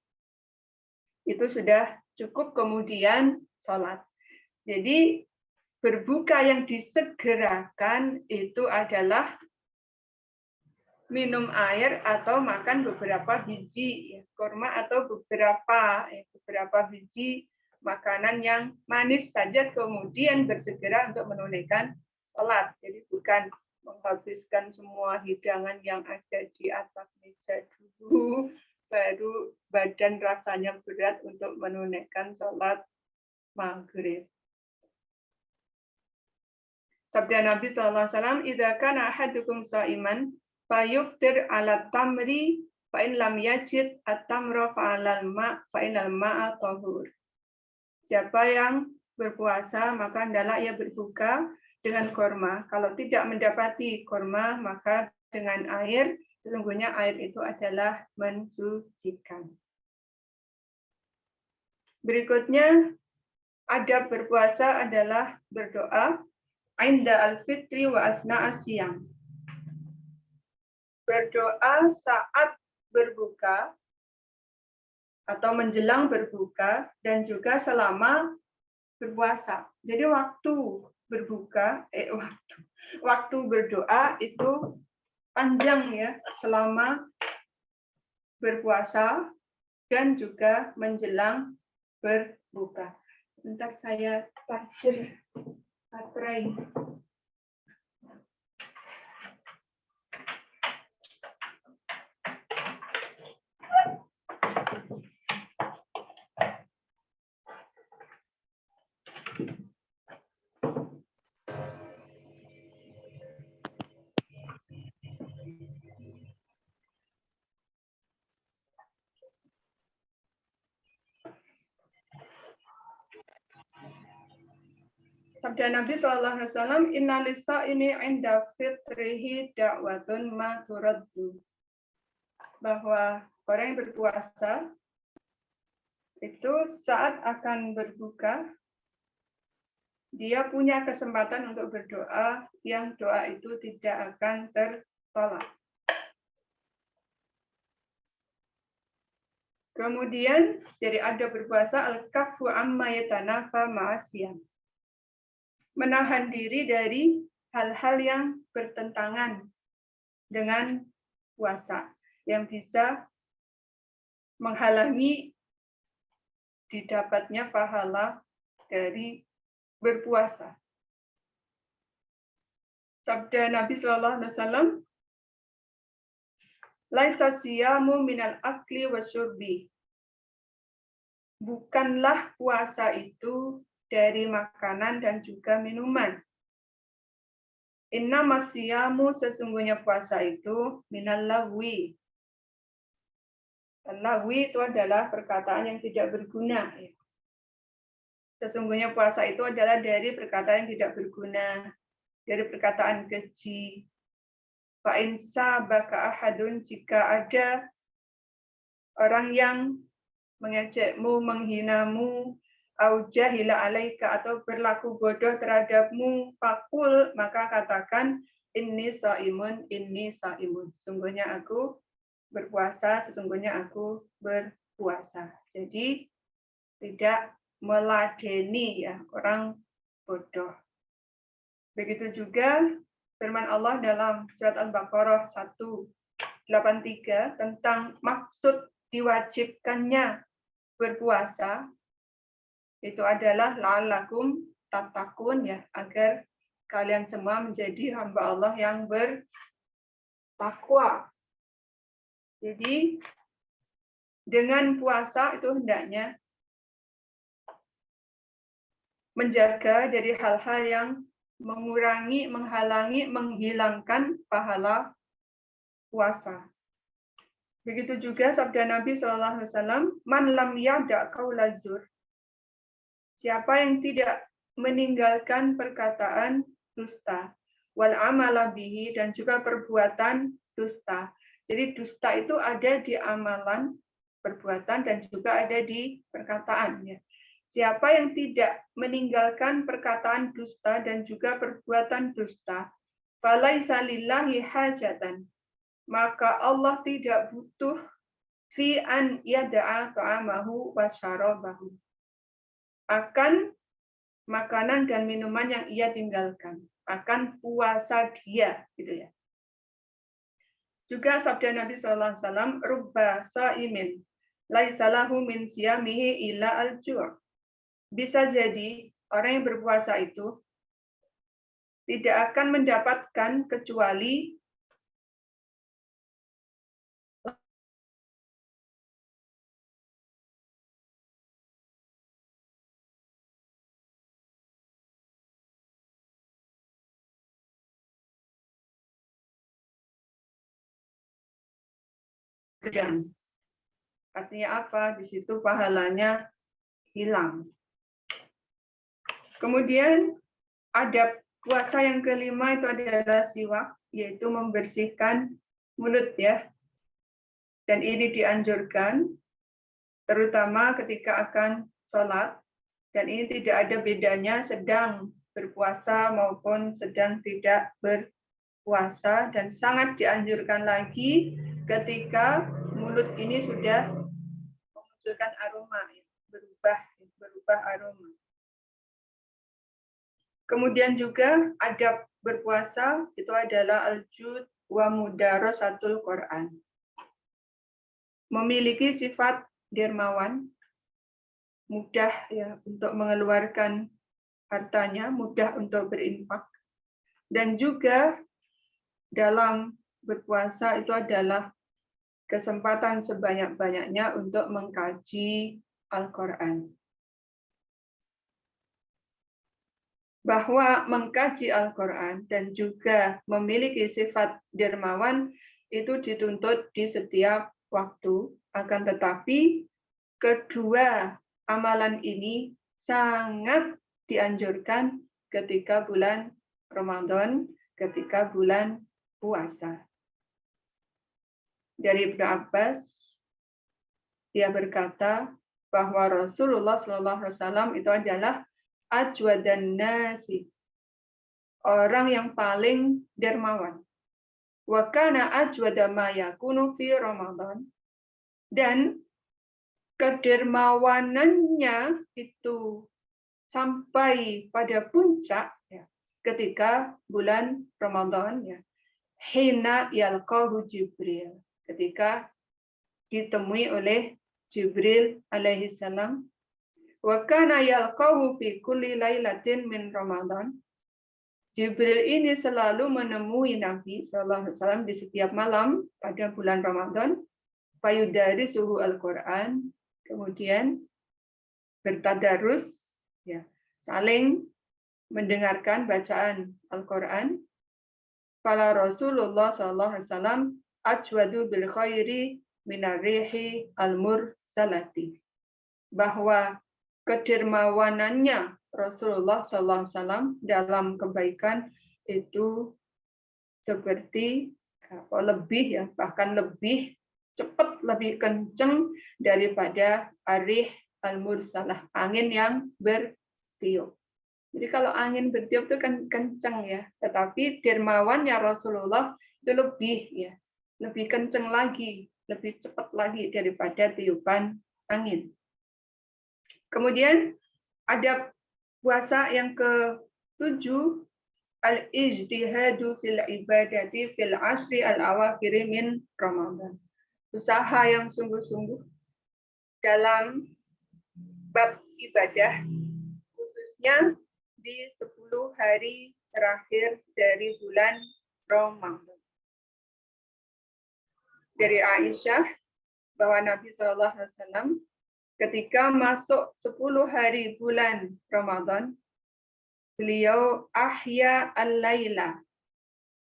itu sudah cukup, kemudian sholat. Jadi berbuka yang disegerakan itu adalah minum air atau makan beberapa biji kurma atau beberapa biji makanan yang manis saja, kemudian bersegera untuk menunaikan sholat. Jadi bukan menghabiskan semua hidangan yang ada di atas meja dulu, baru badan rasanya berat untuk menunaikan sholat maghrib. Sabda Nabi SAW, "Idza kana ahadukum sha'iman fayuftir 'ala tamri fa in lam yajid at-tamra fa 'alal ma' fa innal ma'a tahur." Siapa yang berpuasa maka hendaklah ia berbuka dengan kurma. Kalau tidak mendapati kurma maka dengan air. Sesungguhnya air itu adalah mensucikan. Berikutnya, adab berpuasa adalah berdoa inda al-fitri wa asna asyam. Berdoa saat berbuka atau menjelang berbuka dan juga selama berpuasa. Jadi waktu berbuka, waktu berdoa itu panjang ya, selama berpuasa dan juga menjelang berbuka. Bentar saya charger baterai. Sabda Nabi SAW, "Inna lis-sha'imi 'inda fitrihi da'watun ma turaddu." Bahwa orang yang berpuasa itu saat akan berbuka, dia punya kesempatan untuk berdoa yang doa itu tidak akan tertolak. Kemudian dari adab berpuasa al-kaffu amma yatanafa ma'asiyam. Menahan diri dari hal-hal yang bertentangan dengan puasa, yang bisa menghalangi didapatnya pahala dari berpuasa. Sabda Nabi SAW, "Laisa siyamu minal akli wasyurbi." Bukanlah puasa itu dari makanan dan juga minuman. Inna masyamu, sesungguhnya puasa itu minal lagwi. Lagwi itu adalah perkataan yang tidak berguna. Sesungguhnya puasa itu adalah dari perkataan yang tidak berguna, dari perkataan keji. Fa in sabaka ahadun, jika ada orang yang mengejekmu, menghinamu, au jahila alaika, atau berlaku bodoh terhadapmu, fakul, maka katakan inni shaimun, sesungguhnya aku berpuasa, sesungguhnya aku berpuasa. Jadi tidak meladeni ya orang bodoh. Begitu juga firman Allah dalam surat Al-Baqarah 183 tentang maksud diwajibkannya berpuasa, itu adalah la'allakum tattaqun, ya, agar kalian semua menjadi hamba Allah yang bertakwa. Jadi dengan puasa itu hendaknya menjaga dari hal-hal yang mengurangi, menghalangi, menghilangkan pahala puasa. Begitu juga sabda Nabi SAW, "Man lam yada' qaula zur." Siapa yang tidak meninggalkan perkataan dusta, wal amala bihi, dan juga perbuatan dusta. Jadi dusta itu ada di amalan, perbuatan, dan juga ada di perkataan. Ya. Siapa yang tidak meninggalkan perkataan dusta dan juga perbuatan dusta, falaisa lillahi hajatan, maka Allah tidak butuh fi an yada'a ta'amahu wa syarabahu. Akan makanan dan minuman yang ia tinggalkan, akan puasa dia, gitu ya. Juga sabda Nabi sallallahu alaihi wasallam, rubba shaimin laisa lahu min siyamihi illa al-ju'. Bisa jadi orang yang berpuasa itu tidak akan mendapatkan kecuali gedang. Artinya apa? Di situ pahalanya hilang. Kemudian adab puasa yang kelima itu adalah siwak, yaitu membersihkan mulut ya. Dan ini dianjurkan terutama ketika akan sholat. Dan ini tidak ada bedanya sedang berpuasa maupun sedang tidak berpuasa. Dan sangat dianjurkan lagi ketika mulut ini sudah memunculkan aroma, berubah aroma. Kemudian juga adab berpuasa itu adalah al-jud wa mudarasatul Quran. Memiliki sifat dermawan, mudah ya untuk mengeluarkan hartanya, mudah untuk berinfak. Dan juga dalam berpuasa itu adalah kesempatan sebanyak-banyaknya untuk mengkaji Al-Quran. Bahwa mengkaji Al-Quran dan juga memiliki sifat dermawan itu dituntut di setiap waktu. Akan tetapi kedua amalan ini sangat dianjurkan ketika bulan Ramadan, ketika bulan puasa. Dari Ibnu Abbas, dia berkata bahwa Rasulullah SAW itu adalah ajwadan nasi, orang yang paling dermawan. Wa kana ajwada ma yakunu fi Ramadan, dan kedermawanannya itu sampai pada puncak ya, ketika bulan Ramadan ya. Hina yalqahu Jibril, ketika ditemui oleh Jibril alaihi salam. Wa kana yalqahu fi kulli lailatin min Ramadan. Jibril ini selalu menemui Nabi sallallahu alaihi wasallam di setiap malam pada bulan Ramadan. Fayudarisuhu Al-Qur'an, kemudian bertadarus ya, saling mendengarkan bacaan Al-Qur'an. Fala Rasulullah sallallahu alaihi wasallam ajwadu bil khairi minar rihi al-mursalati. Bahwa kedermawanannya Rasulullah SAW dalam kebaikan itu seperti lebih ya, bahkan lebih cepat, lebih kencang daripada arih al-mursalah, angin yang bertiup. Jadi kalau angin bertiup itu kan kencang ya, tetapi dermawannya Rasulullah itu lebih ya, lebih kencang lagi, lebih cepat lagi daripada tiupan angin. Kemudian adab puasa yang ke-7, al-ijtihadu fil ibadati fil asri al-awakhir min Ramadan. Usaha yang sungguh-sungguh dalam bab ibadah, khususnya di 10 hari terakhir dari bulan Ramadan. Dari Aisyah bahwa Nabi SAW ketika masuk 10 hari bulan Ramadan, beliau ahya al-laila,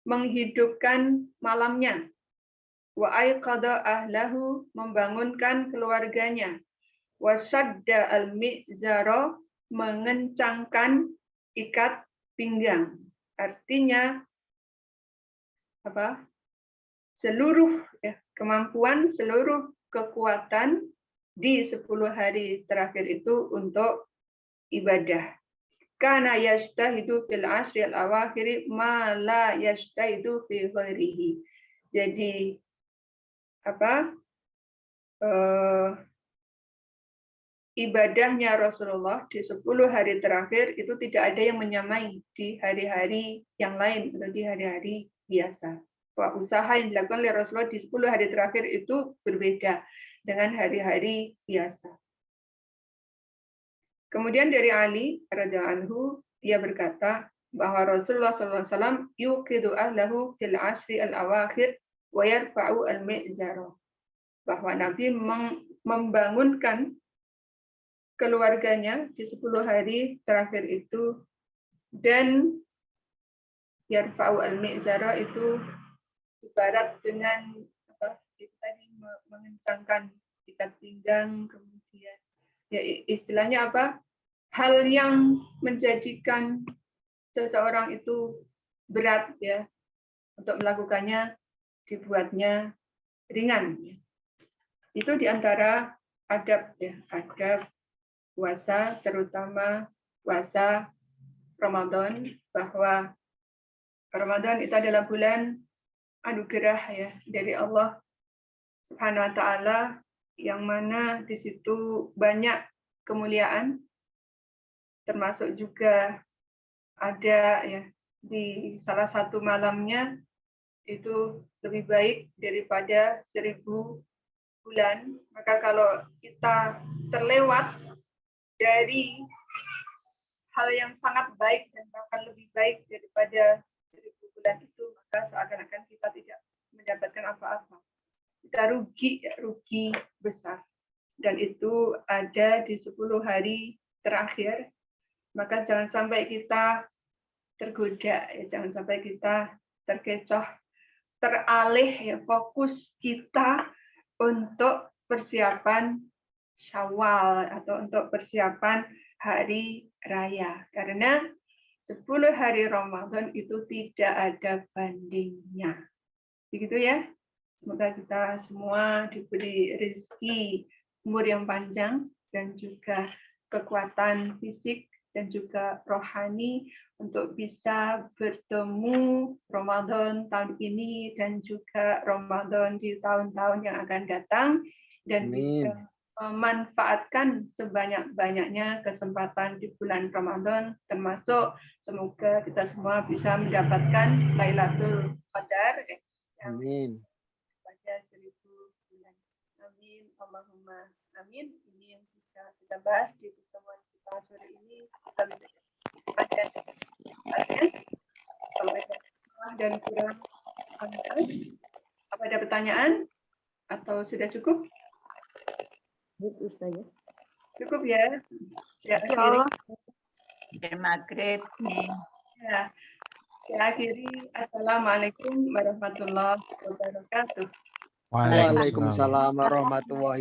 menghidupkan malamnya, wa aiqadha ahlahu, membangunkan keluarganya, wa shadda al-mi'zara, mengencangkan ikat pinggang. Artinya apa? Seluruh ya, kemampuan, seluruh kekuatan di 10 hari terakhir itu untuk ibadah. Kana yajtahidu fil ashri al-awakhir ma la yajtahidu fi ghairihi. Jadi apa? ibadahnya Rasulullah di 10 hari terakhir itu tidak ada yang menyamai di hari-hari yang lain atau di hari-hari biasa. Bahwa usaha yang dilakukan oleh Rasulullah di 10 hari terakhir itu berbeda dengan hari-hari biasa. Kemudian dari Ali radhiyallahu anhu, dia berkata bahwa Rasulullah SAW yuqidu ahlahu fil ashri al-awakhir wa yarfa'u al-mi'zara. Bahwa Nabi membangunkan keluarganya di 10 hari terakhir itu, dan yarfa'u al-mi'zara itu ibarat dengan apa itu tadi, mengencangkan ikat pinggang, kemudian ya istilahnya apa, hal yang menjadikan seseorang itu berat ya untuk melakukannya dibuatnya ringan. Itu diantara adab ya, adab puasa, terutama puasa Ramadan, bahwa Ramadan itu adalah bulan anugerah ya dari Allah Subhanahu wa taala, yang mana di situ banyak kemuliaan, termasuk juga ada ya di salah satu malamnya itu lebih baik daripada 1000 bulan. Maka kalau kita terlewat dari hal yang sangat baik dan bahkan lebih baik daripada 1000 bulan itu, maka seakan-akan kita tidak mendapatkan apa-apa. Kita rugi besar. Dan itu ada di 10 hari terakhir. Maka jangan sampai kita tergoda, ya, jangan sampai kita terkecoh, teralih ya fokus kita untuk persiapan Syawal atau untuk persiapan hari raya. Karena 10 hari Ramadan itu tidak ada bandingnya. Begitu ya. Semoga kita semua diberi rezeki umur yang panjang dan juga kekuatan fisik dan juga rohani untuk bisa bertemu Ramadan tahun ini dan juga Ramadan di tahun-tahun yang akan datang, dan bisa memanfaatkan sebanyak-banyaknya kesempatan di bulan Ramadan, termasuk semoga kita semua bisa mendapatkan Lailatul Qadar yang pada 1000 bulan. Amin, Allahumma amin. Ini yang bisa kita bahas di pertemuan kita sore ini. Kita bisa ada kalau ada salah dan kurang, apa ada pertanyaan atau sudah cukup? Cukup ya. Ya, akhiri. Maghrib nih. Ya. Saya akhiri. Assalamualaikum warahmatullahi wabarakatuh. Waalaikumsalam. Waalaikumsalam warahmatullahi